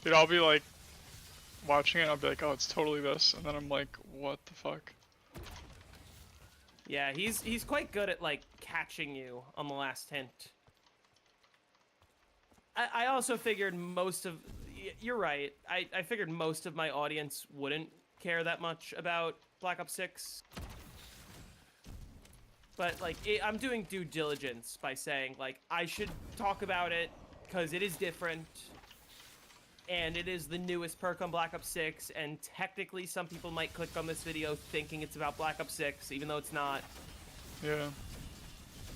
Dude, I'll be, like, watching it, I'll be like, oh, it's totally this, and then I'm like, what the fuck? Yeah, he's quite good at, like, catching you on the last hint. I also figured most of... You're right. I figured most of my audience wouldn't care that much about Black Ops 6. But, like, I'm doing due diligence by saying, like, I should talk about it because it is different. And it is the newest perk on Black Ops 6. And technically, some people might click on this video thinking it's about Black Ops 6, even though it's not. Yeah.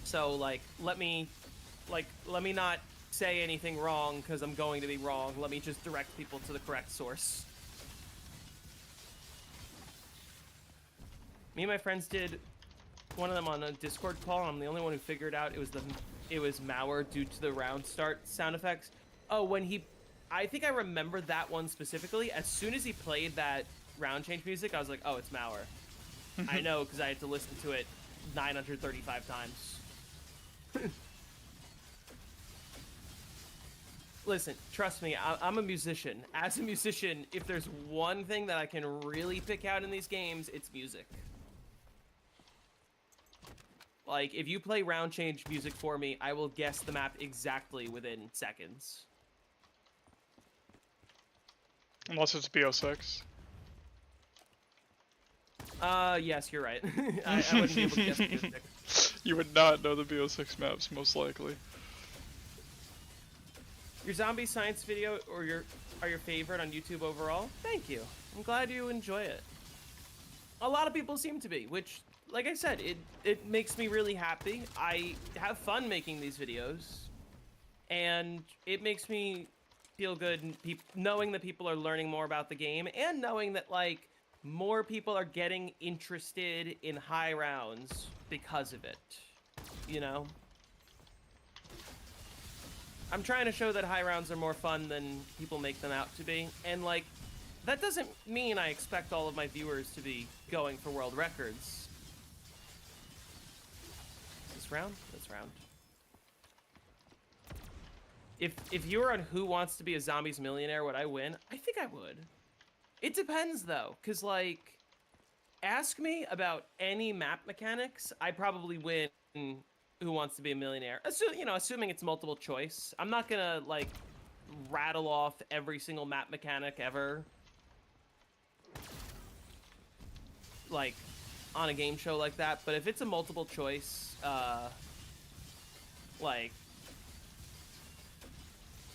So, like, let me not say anything wrong because I'm going to be wrong. Let me just direct people to the correct source. Me and my friends did one of them on a Discord call, and I'm the only one who figured out it was Mauer due to the round start sound effects. Oh, I think I remember that one specifically. As soon as he played that round change music, I was like, oh, it's Mauer. I know, because I had to listen to it 935 times. Listen, trust me, I'm a musician. As a musician, if there's one thing that I can really pick out in these games, it's music. Like, if you play round change music for me, I will guess the map exactly within seconds. Unless it's BO6. Yes, you're right. I wouldn't be able to guess music. You would not know the BO6 maps, most likely. Your zombie science video are your favorite on YouTube overall? Thank you. I'm glad you enjoy it. A lot of people seem to be, which, like I said, it makes me really happy. I have fun making these videos, and it makes me feel good knowing that people are learning more about the game, and knowing that, like, more people are getting interested in high rounds because of it, you know? I'm trying to show that high rounds are more fun than people make them out to be, and, like, that doesn't mean I expect all of my viewers to be going for world records. This round? This round. If you were on Who Wants to Be a Zombies Millionaire, would I win? I think I would. It depends, though, because, like, ask me about any map mechanics, I probably win Who Wants to Be a Millionaire. Assuming it's multiple choice. I'm not gonna, like, rattle off every single map mechanic ever, like, on a game show like that, but if it's a multiple choice, like,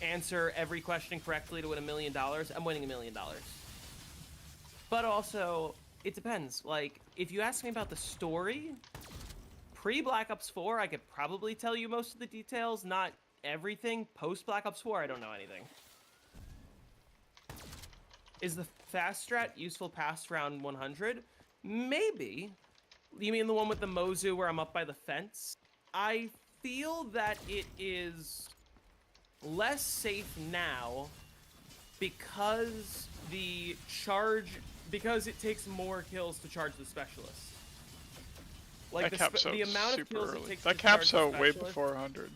answer every question correctly to win $1 million, I'm winning $1 million. But also, it depends. Like, if you ask me about the story, pre-Black Ops 4, I could probably tell you most of the details, not everything. Post-Black Ops 4, I don't know anything. Is the fast strat useful past round 100? Maybe. You mean the one with the Mozu where I'm up by the fence? I feel that it is less safe now because because it takes more kills to charge the specialist. Like that caps out the amount of super kills early. it takes That to charge caps the out way specialist, before 100.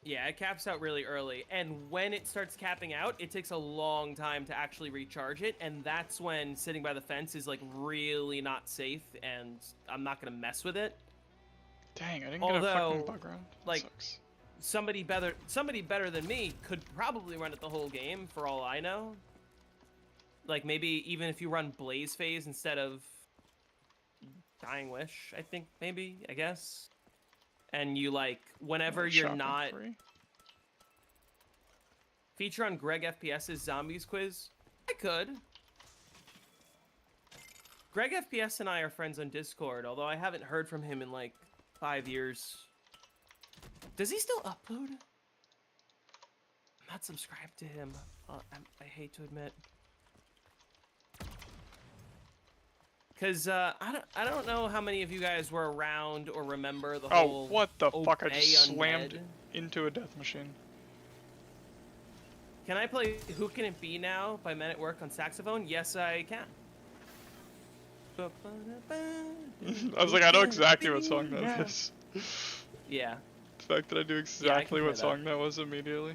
yeah, it caps out really early, and when it starts capping out, it takes a long time to actually recharge it, and that's when sitting by the fence is like really not safe, and I'm not gonna mess with it. Dang, I didn't get a fucking Although, bug round. like, Sucks. somebody better than me could probably run it the whole game for all I know. Like maybe even if you run Blaze Phase instead of Dying Wish, I think I guess. And you like whenever you're Shopping not free? feature on Greg FPS's Zombies quiz. I could. Greg FPS and I are friends on Discord, although I haven't heard from him in like 5 years. Does he still upload? I'm not subscribed to him. I hate to admit. Cause I don't know how many of you guys were around or remember the whole. Oh, what the fuck! I Obey just slammed Undead. into a death machine. Can I play Who Can It Be Now by Men at Work on saxophone? Yes, I can. I was like, I know exactly what song that is. Yeah. The fact that I knew exactly play what that. song that was immediately.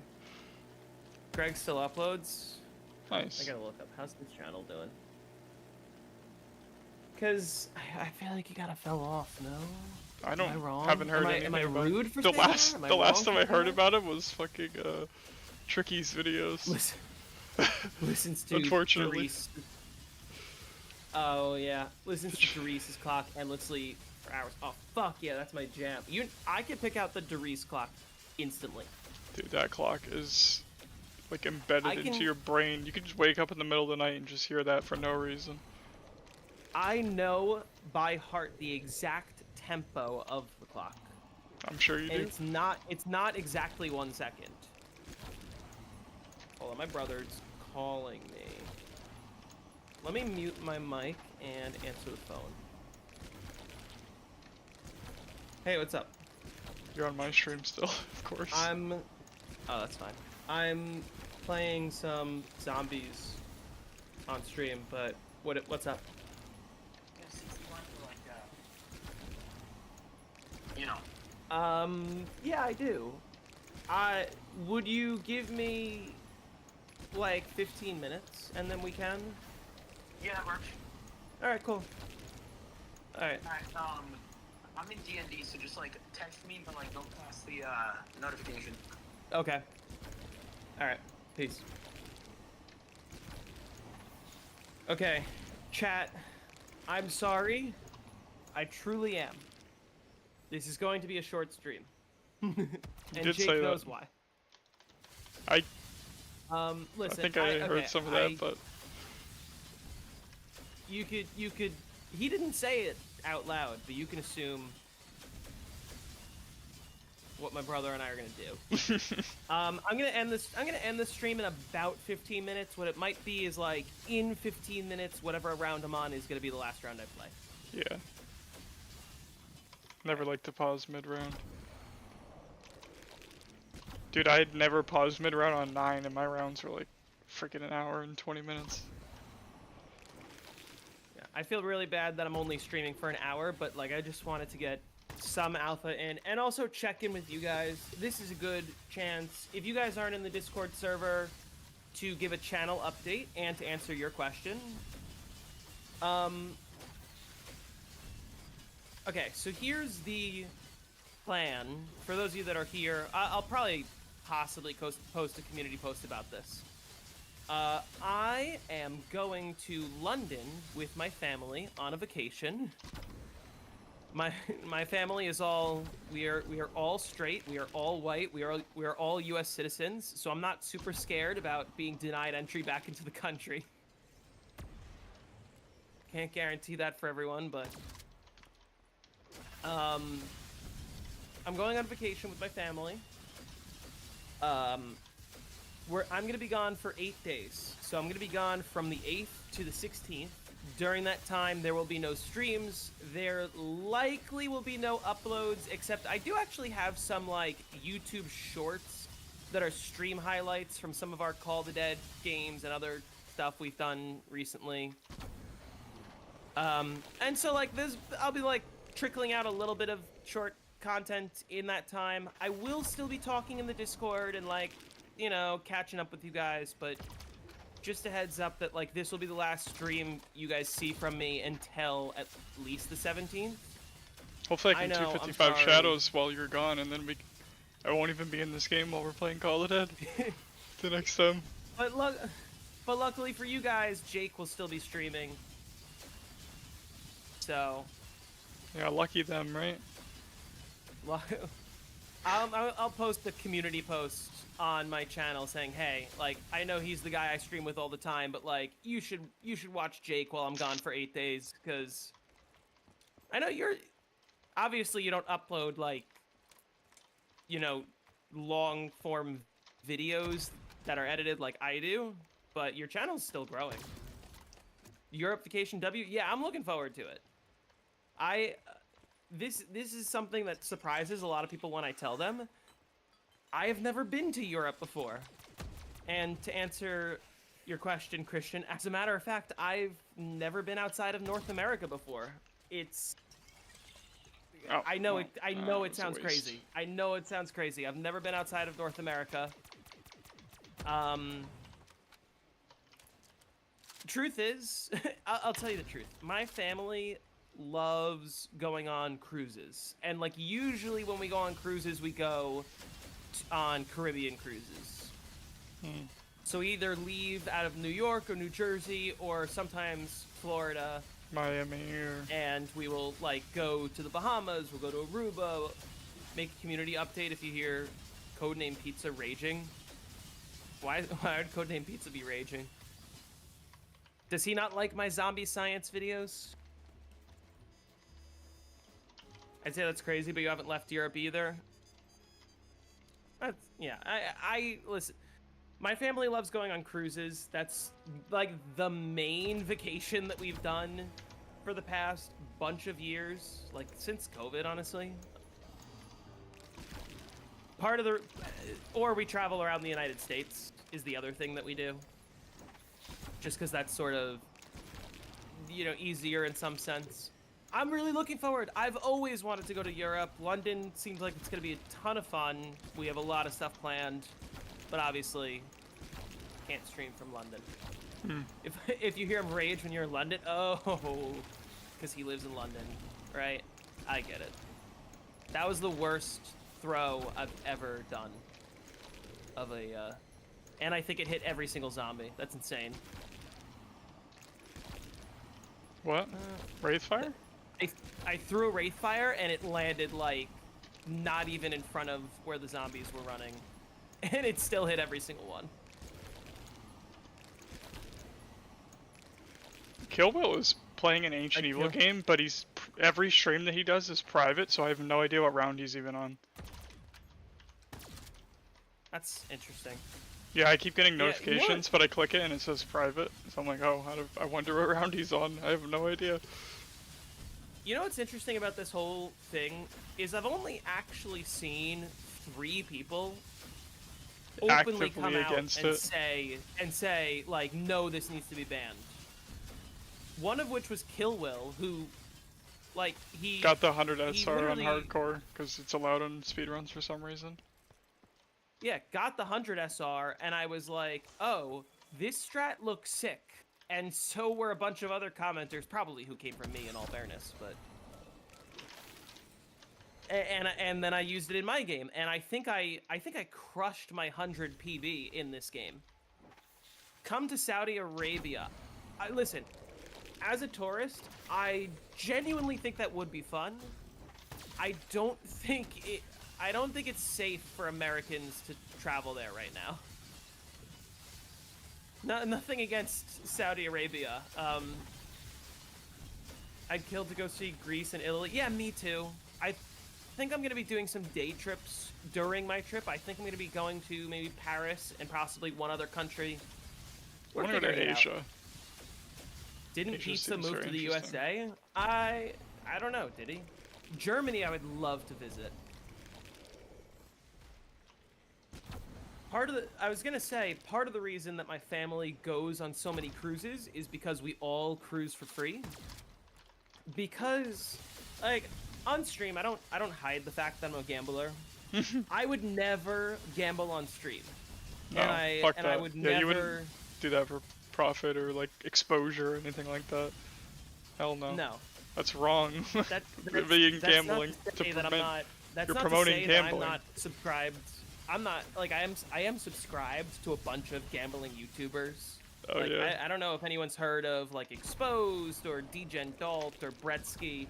Greg still uploads. Nice. I gotta look up. How's this channel doing? Cause I feel like you kinda fell off, no? I don't Am I wrong? haven't heard anything am I about rude for the saying last that? Am I the last wrong time for I heard saying about it was fucking Tricky's videos. Listen, listens to Unfortunately. Therese. Oh yeah, listens to Therese's clock endlessly for hours. Oh fuck yeah, that's my jam. I can pick out the Therese clock instantly. Dude, that clock is like embedded I into can- your brain. You can just wake up in the middle of the night and just hear that for no reason. I know by heart the exact tempo of the clock, I'm sure you and do. it's not exactly 1 second. Hold on, my brother's calling me. Let me mute my mic and answer the phone. Hey, what's up? You're on my stream still, of course. Oh, that's fine. I'm playing some zombies on stream, but what's up? You know. Yeah, I do. Would you give me like 15 minutes and then we can? Yeah, that works. All right, cool. All right. Alright, I'm in D&D, so just like text me, but like don't pass the notification. Okay. All right. Peace. Okay, chat. I'm sorry. I truly am. This is going to be a short stream. And did Jake say that. knows why. I Listen. think I heard okay, some of that, but you could. He didn't say it out loud, but you can assume what my brother and I are gonna do. I'm gonna end this stream in about 15 minutes. What it might be is like in 15 minutes, whatever round I'm on is gonna be the last round I play. yeah. Never like to pause mid-round. Dude, I had never paused mid-round on 9, and my rounds were like freaking an hour and 20 minutes. Yeah, I feel really bad that I'm only streaming for an hour, but like I just wanted to get some alpha in and also check in with you guys. This is a good chance, if you guys aren't in the Discord server, to give a channel update and to answer your question. Okay, so here's the plan. For those of you that are here, I'll probably possibly post a community post about this. I am going to London with my family on a vacation. My family is we are all straight, we are all white, we are all US citizens, so I'm not super scared about being denied entry back into the country. Can't guarantee that for everyone, but I'm going on vacation with my family. I'm gonna be gone for 8 days. So I'm gonna be gone from the 8th to the 16th. During that time, there will be no streams. There likely will be no uploads, except I do actually have some, like, YouTube shorts that are stream highlights from some of our Call of the Dead games and other stuff we've done recently. And so, like, I'll be, like, trickling out a little bit of short content in that time. I will still be talking in the Discord and, like, you know, catching up with you guys, but just a heads up that, like, this will be the last stream you guys see from me until at least the 17th. Hopefully I I can know, I'm 255 sorry. shadows while you're gone, and then I won't even be in this game while we're playing Call of Dead the next time. But luckily for you guys, Jake will still be streaming. So, Yeah, lucky them, right? I'll post a community post on my channel saying, hey, like, I know he's the guy I stream with all the time, but, like, you should watch Jake while I'm gone for 8 days, because I know obviously you don't upload, like, you know, long form videos that are edited like I do, but your channel's still growing. Europification W, yeah, I'm looking forward to it. This is something that surprises a lot of people when I tell them. I have never been to Europe before. And to answer your question, Christian, as a matter of fact, I've never been outside of North America before. I know it sounds crazy. I know it sounds crazy. I've never been outside of North America. Truth is, I'll tell you the truth. My family loves going on cruises, and, like, usually when we go on cruises, we go on Caribbean cruises. So we either leave out of New York or New Jersey, or sometimes Florida, Miami or... and we will, like, go to the Bahamas, we'll go to Aruba, make a community update if you hear Codename Pizza raging. Why would Codename Pizza be raging? Does he not like my zombie science videos? I'd say that's crazy, but you haven't left Europe either. Yeah, I listen. My family loves going on cruises. That's, like, the main vacation that we've done for the past bunch of years, like, since COVID, honestly. Or we travel around the United States is the other thing that we do. Just because that's sort of, you know, easier in some sense. I'm really looking forward. I've always wanted to go to Europe. London seems like it's going to be a ton of fun. We have a lot of stuff planned, but obviously can't stream from London. If you hear him rage when you're in London, oh, because he lives in London, right? I get it. That was the worst throw I've ever done of a, and I think it hit every single zombie. That's insane. What? Wraithfire? I threw a Wraithfire and it landed, like, not even in front of where the zombies were running. And it still hit every single one. Killwell is playing an Ancient Evil game, but every stream that he does is private, so I have no idea what round he's even on. That's interesting. Yeah, I keep getting Yeah, notifications, but I click it and it says private. So I'm like, oh, I wonder what round he's on. I have no idea. You know what's interesting about this whole thing is I've only actually seen 3 people openly Actively come out against and it. say, like, no, this needs to be banned. One of which was Killwill, who, like, he Got the 100 he SR on literally- hardcore because it's allowed on speedruns for some reason. Yeah, got the 100 SR, and I was like, oh, this strat looks sick. And so were a bunch of other commenters, probably who came from me, in all fairness, but... And then I used it in my game, and I think I crushed my 100 PB in this game. Come to Saudi Arabia. Listen, as a tourist, I genuinely think that would be fun. I don't think it's safe for Americans to travel there right now. Nothing against Saudi Arabia. I'd kill to go see Greece and Italy. Yeah, me too. I think I'm going to be doing some day trips during my trip. I think I'm going to be going to maybe Paris and possibly one other country. I want to go to Asia. Didn't Asia pizza seems move very to the interesting. USA? I don't know, did he? Germany, I would love to visit. I was gonna say, part of the reason that my family goes on so many cruises is because we all cruise for free. Because, like, on stream, I don't hide the fact that I'm a gambler. I would never gamble on stream. No, and fuck I that. would Yeah, you never. wouldn't do that for profit or like exposure or anything like that. Hell no. No. That's wrong. That's Being that's gambling not to to say that I'm prevent. not. That's you're not promoting to say gambling. that I'm not subscribed. I'm not like I am subscribed to a bunch of gambling YouTubers. Oh Like, yeah. I don't know if anyone's heard of like Exposed or Degen Dalt or Bretsky.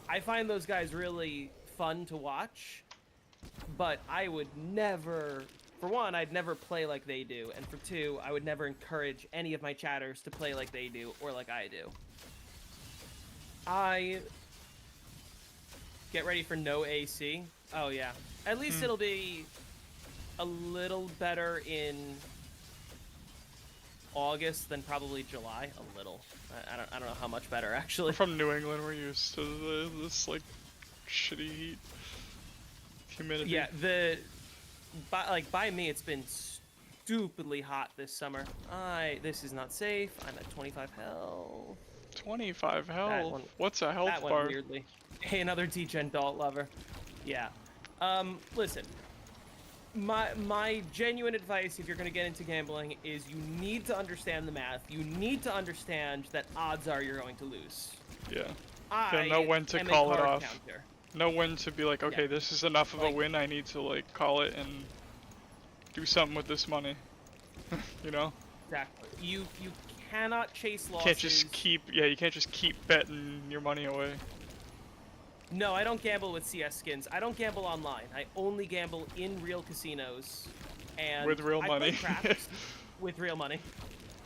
I find those guys really fun to watch, but I would never. For one, I'd never play like they do, and for two, I would never encourage any of my chatters to play like they do or like I do. I get ready for no AC. Oh yeah, at least it'll be a little better in August than probably July. A little. I don't know how much better actually. We're from New England. We're used to this like shitty heat, humidity. Yeah, by me, it's been stupidly hot this summer. This is not safe. I'm at 25 health. 25 That health. one- What's a health That bar? went weirdly. Hey, another Degen Dalt lover. Yeah. Listen. My genuine advice, if you're gonna get into gambling, is you need to understand the math. You need to understand that odds are you're going to lose. Yeah. I know when to am a call it card off. counter. Know when to be like, okay, Yeah. this is enough of Like- a win. I need to like call it and do something with this money. You know? Exactly. You cannot chase losses. Can't just keep. Yeah, you can't just keep betting your money away. No, I don't gamble with CS skins. I don't gamble online. I only gamble in real casinos. And With real I money. Play craps with real money.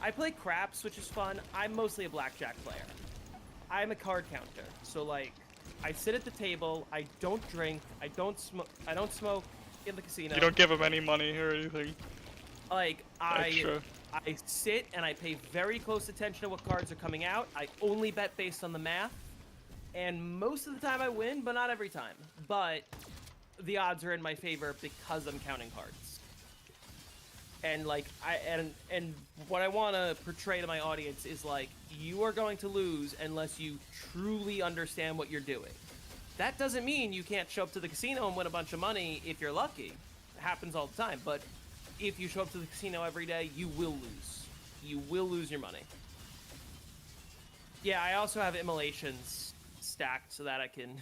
I play craps, which is fun. I'm mostly a blackjack player. I'm a card counter. So like, I sit at the table. I don't drink. I don't smoke. I don't smoke in the casino. You don't give them any money or anything Like extra. I sit and I pay very close attention to what cards are coming out. I only bet based on the math. And most of the time I win, but not every time. But the odds are in my favor because I'm counting cards. And like and what I want to portray to my audience is like, you are going to lose unless you truly understand what you're doing. That doesn't mean you can't show up to the casino and win a bunch of money if you're lucky. It happens all the time, but if you show up to the casino every day, you will lose. You will lose your money. Yeah, I also have immolations stacked so that I can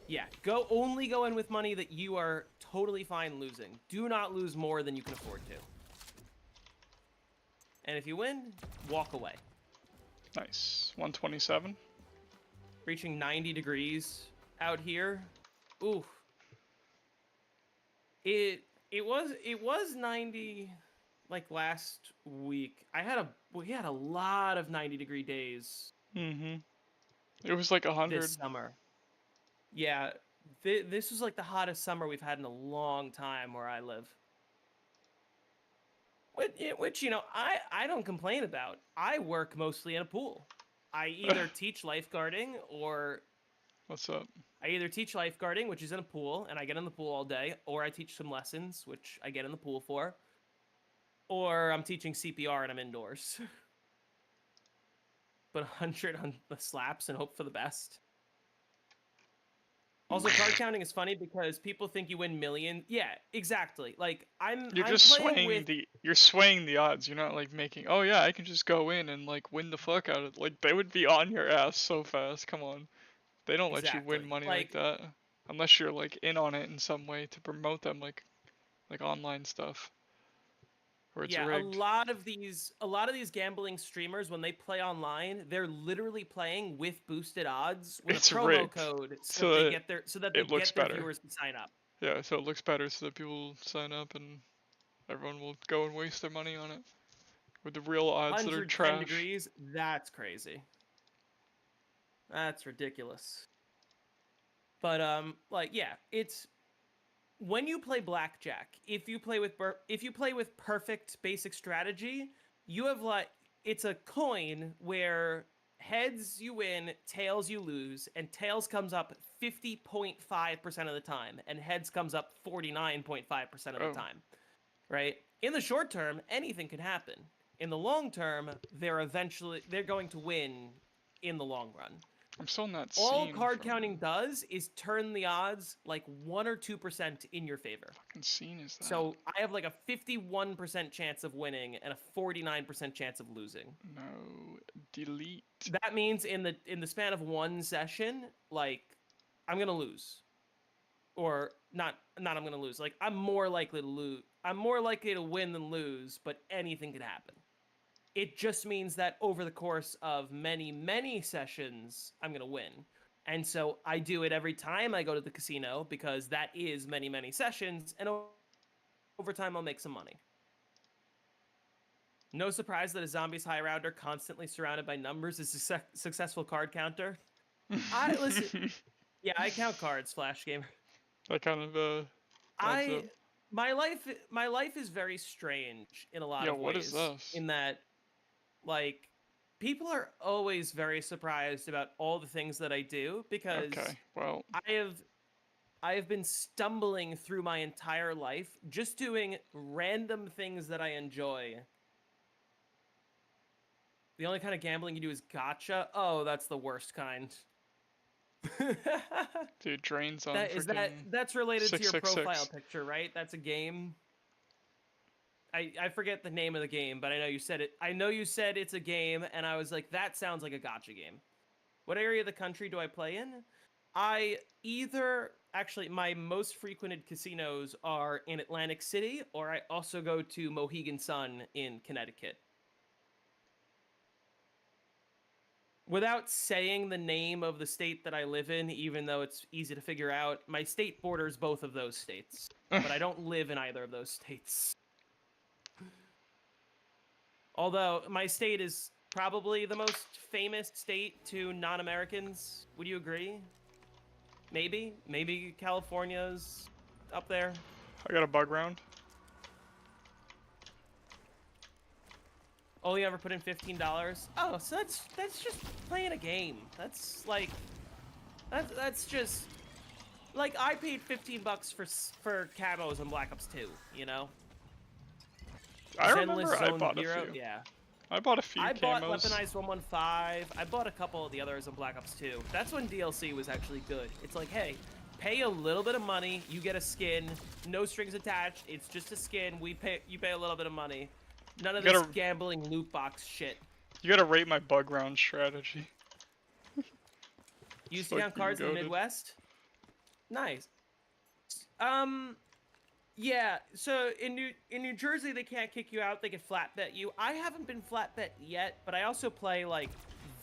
Yeah, only go in with money that you are totally fine losing. Do not lose more than you can afford to. And if you win, walk away. Nice. 127. Reaching 90 degrees out here. Ooh. It was 90 like last week. We had a lot of 90-degree days Mm-hmm. It was like 100. this summer. Yeah, this was like the hottest summer we've had in a long time where I live. Which you know, I don't complain about. I work mostly in a pool. I either teach lifeguarding or What's up? I either teach lifeguarding, which is in a pool, and I get in the pool all day, or I teach some lessons, which I get in the pool for, or I'm teaching CPR and I'm indoors. Put 100 on the slaps and hope for the best. Also, card counting is funny because people think you win millions. Yeah, exactly. Like I'm Just playing swaying with you're swaying the odds. You're not like making, oh yeah, I can just go in and like win the fuck out of it. Like they would be on your ass so fast. Come on. They don't let you win Exactly. money like that unless you're like in on it in some way to promote them like online stuff. Where it's yeah, rigged. a lot of these gambling streamers when they play online, they're literally playing with boosted odds with It's a promo rigged, code so that they that get they it looks get their better. viewers to sign up. Yeah, so it looks better so that people sign up and everyone will go and waste their money on it. With the real odds that are 110 trash. degrees, that's crazy. That's ridiculous. But like yeah, it's when you play blackjack, if you play with perfect basic strategy, you have like it's a coin where heads you win, tails you lose, and tails comes up 50.5% of the time, and heads comes up 49.5% of the Oh. time. Right? In the short term, anything can happen. In the long term, they're going to win in the long run. I'm still not All seeing card from... counting does is turn the odds like 1 or 2% in your favor. fucking scene is that? So I have like a 51% chance of winning and a 49% chance of losing. No, delete. That means in the span of one session, like I'm gonna lose, or not I'm gonna lose. Like I'm more likely to lose. I'm more likely to win than lose, but anything could happen. It just means that over the course of many sessions, I'm going to win. And so I do it every time I go to the casino because that is many sessions, and over time I'll make some money. No surprise that a Zombies High Rounder constantly surrounded by numbers is a successful card counter. Listen, yeah, I count cards, Flash Gamer. That kind of adds up. My life is very strange in a lot of ways. What is this? In that, like, people are always very surprised about all the things that I do because Okay, well, I have been stumbling through my entire life just doing random things that I enjoy. The only kind of gambling you do is gotcha. Oh, that's the worst kind. dude, drains on that's related to your 666. profile picture, right? That's a game. I forget the name of the game, but I know you said it. I know you said it's a game, and I was like, that sounds like a gotcha game. What area of the country do I play in? Actually, my most frequented casinos are in Atlantic City, or I also go to Mohegan Sun in Connecticut. Without saying the name of the state that I live in, even though it's easy to figure out, my state borders both of those states, but I don't live in either of those states. Although my state is probably the most famous state to non-Americans. Would you agree? Maybe California's up there. I got a bug round. Only ever put in $15. Oh, so that's just playing a game. That's like that's just like I paid $15 for camos in Black Ops 2. You know. I remember I bought a few. Yeah. I bought a few I camos. bought Weaponized 115. I bought a couple of the others in Black Ops 2. That's when DLC was actually good. It's like, hey, pay a little bit of money, you get a skin, no strings attached. It's just a skin. You pay a little bit of money. None of this gambling loot box shit. You gotta rate my bug round strategy. You used to count cards in the Midwest? Nice. Yeah, so in New Jersey, they can't kick you out. They can flat bet you. I haven't been flat bet yet, but I also play, like,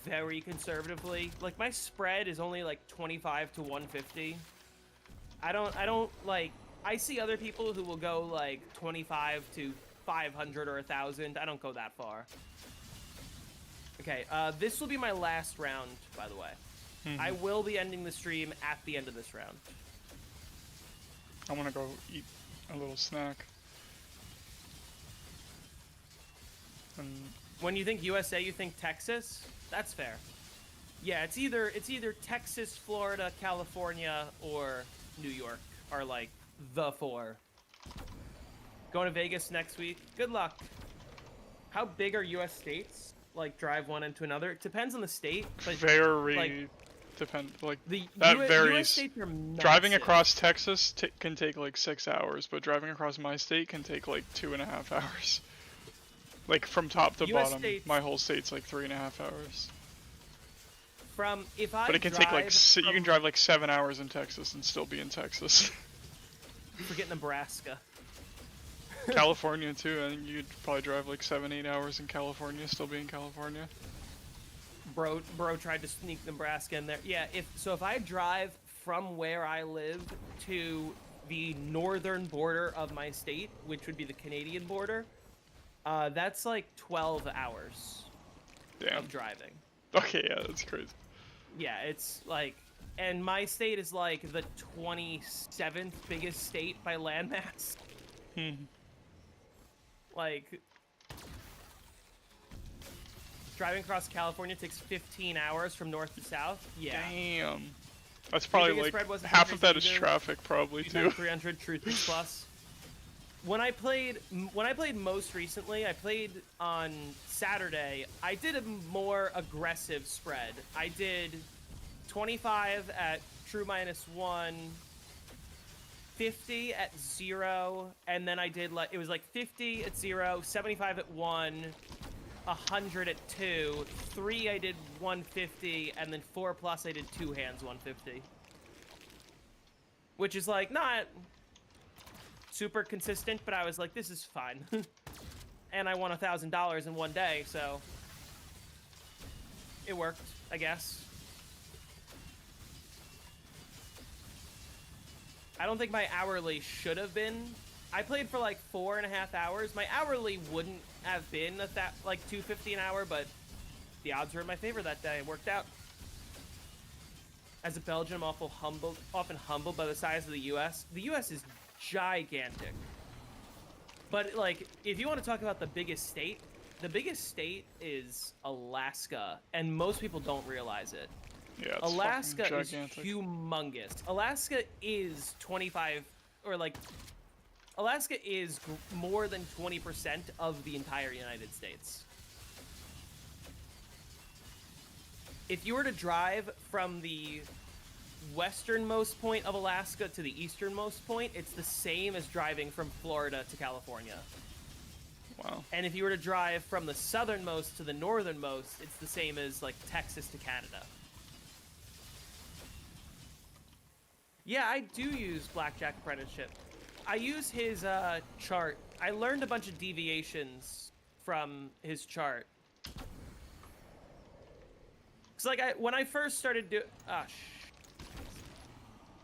very conservatively. Like, my spread is only, like, 25 to 150. I don't, like... I see other people who will go, like, 25 to 500 or 1,000. I don't go that far. Okay, this will be my last round, by the way. Mm-hmm. I will be ending the stream at the end of this round. I want to go eat a little snack. And when you think USA, you think Texas? That's fair. Yeah, it's either Texas, Florida, California, or New York are like the four. Going to Vegas next week. Good luck. How big are US states? Like drive one into another? It depends on the state, but very like, that varies. US states are massive. Driving across Texas can take like 6 hours, but driving across my state can take like 2.5 hours. Like from top to bottom, states, my whole state's like 3.5 hours. But it can take like you can drive like 7 hours in Texas and still be in Texas. Forget Nebraska. California too. I think you'd probably drive like 7-8 hours in California, still be in California. Bro tried to sneak Nebraska in there. Yeah, if I drive from where I live to the northern border of my state, which would be the Canadian border, that's like 12 hours of driving. Okay, yeah, that's crazy. Yeah, it's like and my state is like the 27th biggest state by landmass. Like, driving across California takes 15 hours from north to south. Yeah. Damn. That's probably biggest like spread wasn't half of that is either. traffic, probably We've too. had 300 Truth Mix Plus. When I played most recently, I played on Saturday. I did a more aggressive spread. I did 25 at true -1, 50 at 0, and then I did like it was like 50 at 0, 75 at 1, 100 at 2, 3 I did 150, and then 4 plus I did 2 hands 150. Which is like not super consistent, but I was like, this is fine. And I won $1,000 in one day, so it worked, I guess. I don't think my hourly should have been. I played for like 4.5 hours. My hourly wouldn't have been at that like $250 an hour, but the odds were in my favor that day. It worked out. As a Belgian, I'm often humbled by the size of the U.S. The U.S. is gigantic. But like, if you want to talk about the biggest state is Alaska, and most people don't realize it. Yeah, it's Alaska fucking is gigantic. humongous. Alaska is 25, or like, Alaska is more than 20% of the entire United States. If you were to drive from the westernmost point of Alaska to the easternmost point, it's the same as driving from Florida to California. Wow. And if you were to drive from the southernmost to the northernmost, it's the same as like Texas to Canada. Yeah, I do use Blackjack Apprenticeship. I use his chart. I learned a bunch of deviations from his chart. Cause like when I first started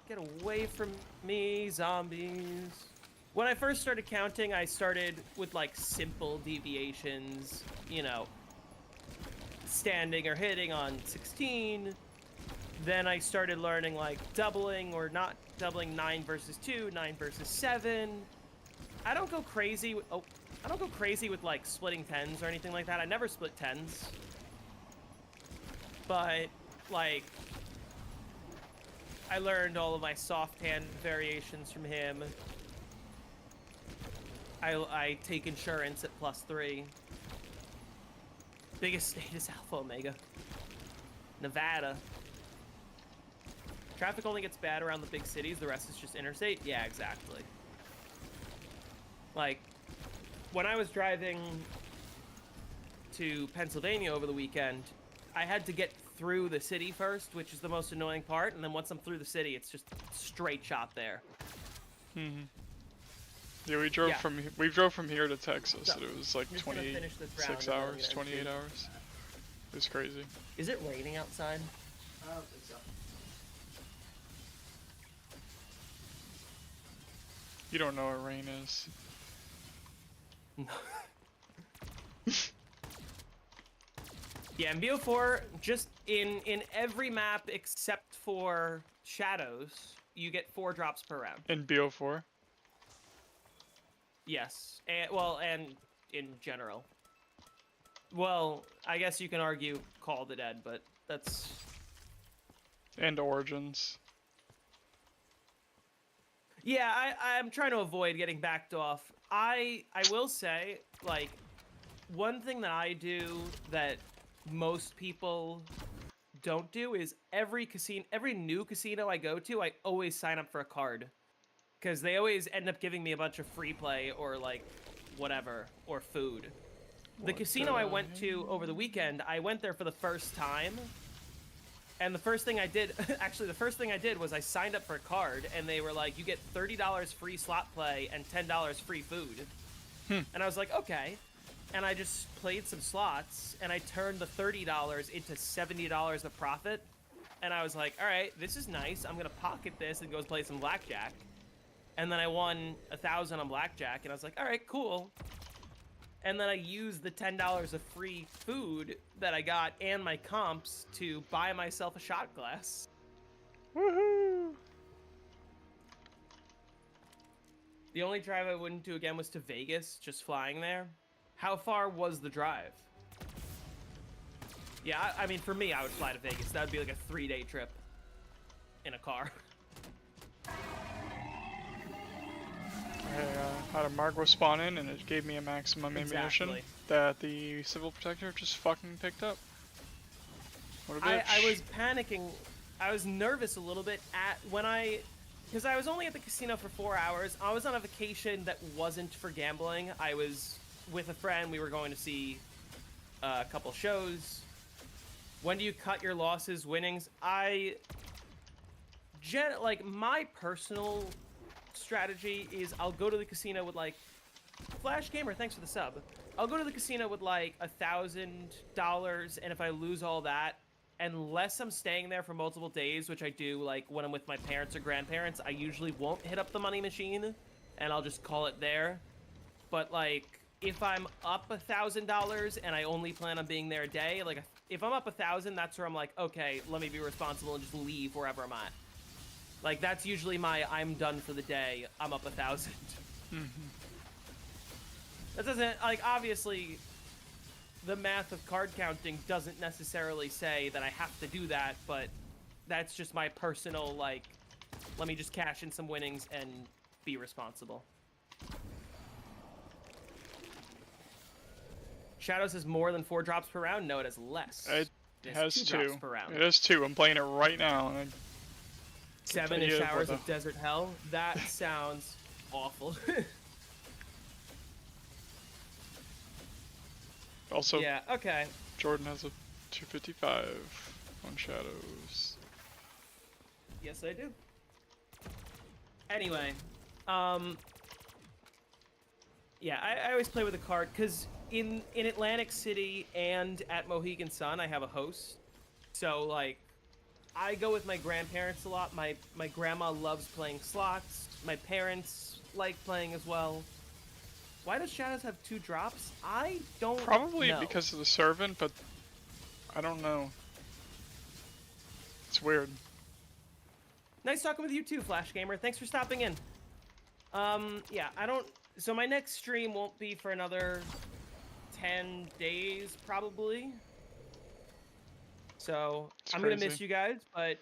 get away from me, zombies. When I first started counting, I started with like simple deviations, you know, standing or hitting on 16. Then I started learning like doubling or not doubling 9 versus 2, 9 versus 7. I don't go crazy with, I don't go crazy with like splitting 10s or anything like that. I never split 10s. But like I learned all of my soft hand variations from him. I take insurance at +3. Biggest state is Alpha Omega. Nevada. Traffic only gets bad around the big cities, the rest is just interstate? Yeah, exactly. Like, when I was driving to Pennsylvania over the weekend, I had to get through the city first, which is the most annoying part, and then once I'm through the city, it's just straight shot there. Mm-hmm. Yeah, we drove from here to Texas, and it was like 26 hours, 28 hours. It was crazy. Is it raining outside? I don't think so. You don't know what rain is. Yeah, in BO4, just in every map except for Shadows, you get 4 drops per round. In BO4? Yes, and in general. Well, I guess you can argue Call of the Dead, but that's... And Origins. Yeah, I'm trying to avoid getting backed off. I will say, like, one thing that I do that most people don't do is every new casino I go to, I always sign up for a card. Because they always end up giving me a bunch of free play or, like, whatever, or food. The casino I went to over the weekend, I went there for the first time. And the first thing I did, actually the first thing I did was I signed up for a card, and they were like, you get $30 free slot play and $10 free food. And I was like, okay. And I just played some slots, and I turned the $30 into $70 of profit. And I was like, all right, this is nice. I'm going to pocket this and go play some blackjack. And then I won 1,000 on blackjack, and I was like, all right, cool. And then I used the $10 of free food that I got and my comps to buy myself a shot glass. Woohoo! The only drive I wouldn't do again was to Vegas, just flying there. How far was the drive? Yeah, I mean, for me, I would fly to Vegas. That would be like a 3-day trip in a car. I had a Margwa spawn in, and it gave me a maximum ammunition Exactly. that the Civil Protector just fucking picked up. What a bitch. I was panicking. I was nervous a little bit because I was only at the casino for 4 hours. I was on a vacation that wasn't for gambling. I was with a friend. We were going to see a couple shows. When do you cut your losses, winnings? My personal strategy is I'll go to the casino with like Flash Gamer, thanks for the sub. I'll go to the casino with like $1,000, and if I lose all that, unless I'm staying there for multiple days, which I do like when I'm with my parents or grandparents, I usually won't hit up the money machine, and I'll just call it there. But like if I'm up $1,000 and I only plan on being there a day, like if I'm up 1,000, that's where I'm like, okay, let me be responsible and just leave wherever I'm at. Like, that's usually my I'm done for the day, I'm up 1,000. That doesn't, like, obviously, the math of card counting doesn't necessarily say that I have to do that, but that's just my personal, like, let me just cash in some winnings and be responsible. Shadows has more than 4 drops per round? No, it has less. It has 2 2. drops per round. It has 2. I'm playing it right now. And 7-ish Yeah, hours what of desert hell? That sounds awful. Also, Yeah, okay. Jordan has a 255 on Shadows. Yes, I do. Anyway, yeah, I always play with a card, because in Atlantic City and at Mohegan Sun, I have a host. So, like, I go with my grandparents a lot. My grandma loves playing slots. My parents like playing as well. Why does Shadows have 2 drops? I don't Probably know. because of the servant, but I don't know. It's weird. Nice talking with you too, Flash Gamer. Thanks for stopping in. Yeah, so my next stream won't be for another 10 days, probably. So, It's I'm gonna crazy. miss you guys, but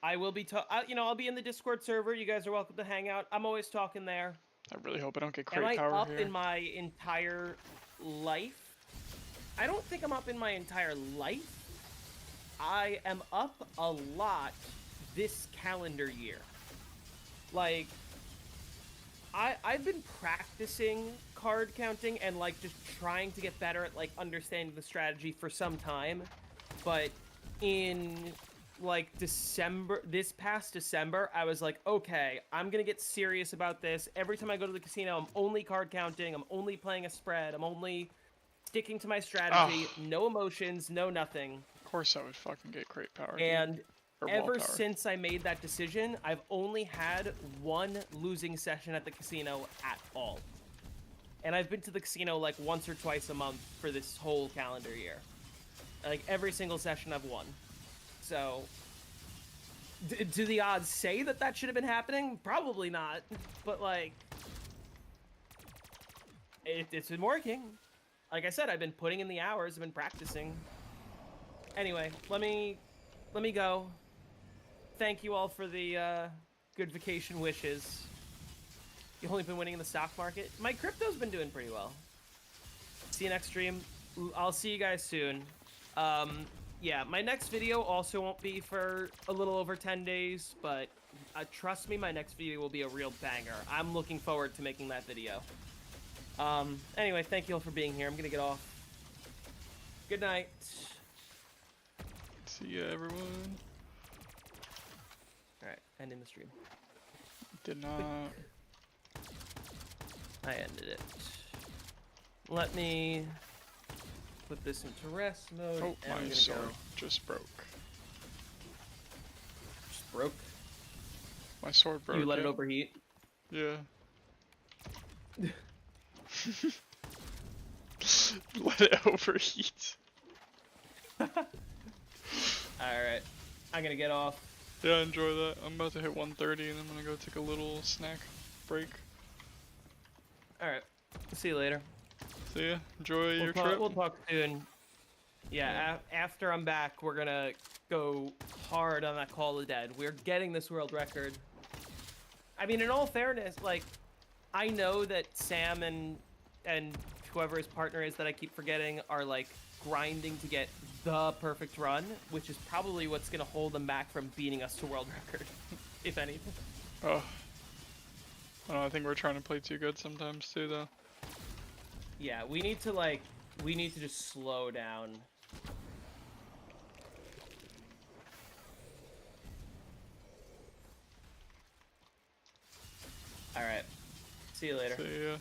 I will be, I'll be in the Discord server. You guys are welcome to hang out. I'm always talking there. I really hope I don't get Am crate I power up here. in my entire life? I don't think I'm up in my entire life. I am up a lot this calendar year. Like, I've been practicing card counting and like just trying to get better at like understanding the strategy for some time, but in like this past December, I was like, okay, I'm gonna get serious about this. Every time I go to the casino, I'm only card counting, I'm only playing a spread, I'm only sticking to my strategy, no emotions, no nothing. Of course I would fucking get crate power. And Or wall ever power. since I made that decision, I've only had 1 losing session at the casino at all. And I've been to the casino like once or twice a month for this whole calendar year. Like every single session I've won. So, do the odds say that that should have been happening? Probably not. But like, it's been working. Like I said, I've been putting in the hours, I've been practicing. Anyway, let me go. Thank you all for the good vacation wishes. You've only been winning in the stock market. My crypto's been doing pretty well. See you next stream. I'll see you guys soon. Yeah, my next video also won't be for a little over 10 days, but trust me, my next video will be a real banger. I'm looking forward to making that video. Anyway, thank you all for being here. I'm gonna get off. Good night. See ya, everyone. Alright, ending the stream. Did not. I ended it. Let me put this into rest mode. Oh, and I'm my gonna sword go. just broke. Just broke. My sword broke. You let it yeah. overheat. Yeah. Let it overheat. Alright. I'm gonna get off. Yeah, enjoy that. I'm about to hit 130 and I'm gonna go take a little snack break. All right. See you later. See ya. Enjoy your We'll trip. we'll talk soon. Yeah, after I'm back, we're gonna go hard on that Call of the Dead. We're getting this world record. I mean, in all fairness, like, I know that Sam and whoever his partner is that I keep forgetting are like grinding to get the perfect run, which is probably what's gonna hold them back from beating us to world record, if anything. Oh. I don't know, I think we're trying to play too good sometimes too, though. Yeah, we need to just slow down. All right. See you later. See ya.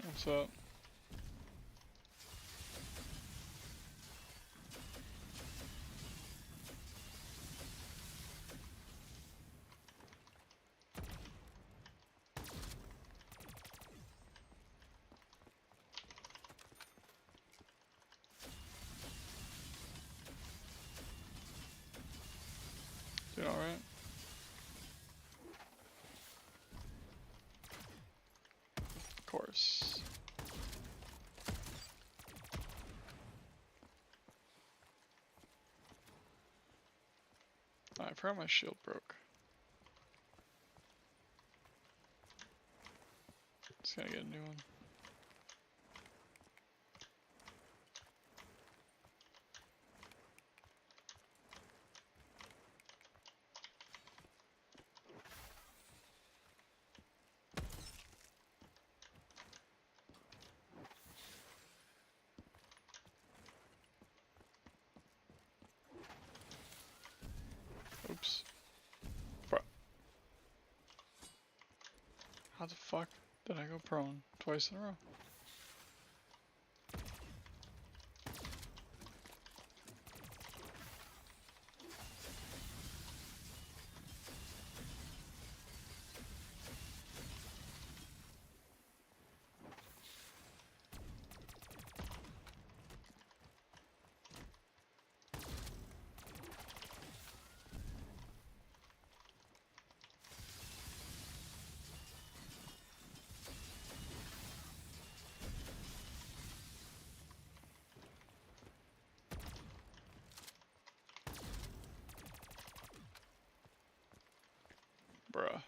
What's up? Doing alright? Of course. I forgot my shield broke. Just gotta get a new one. Oops. Bro. How the fuck did I go prone twice in a row? Bruh.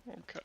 Okay.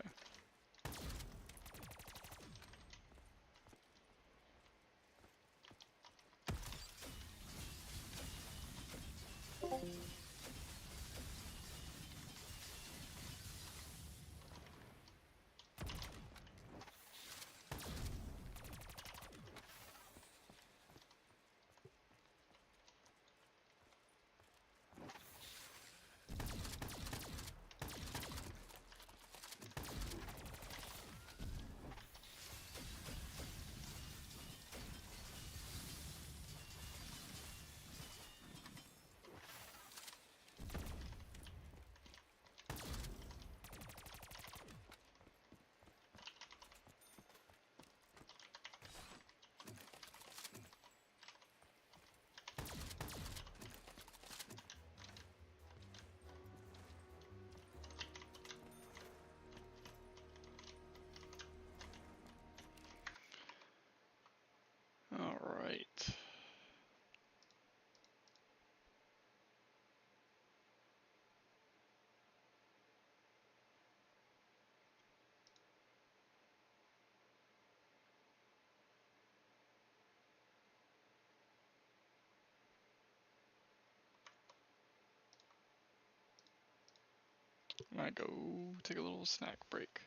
I'm gonna go take a little snack break.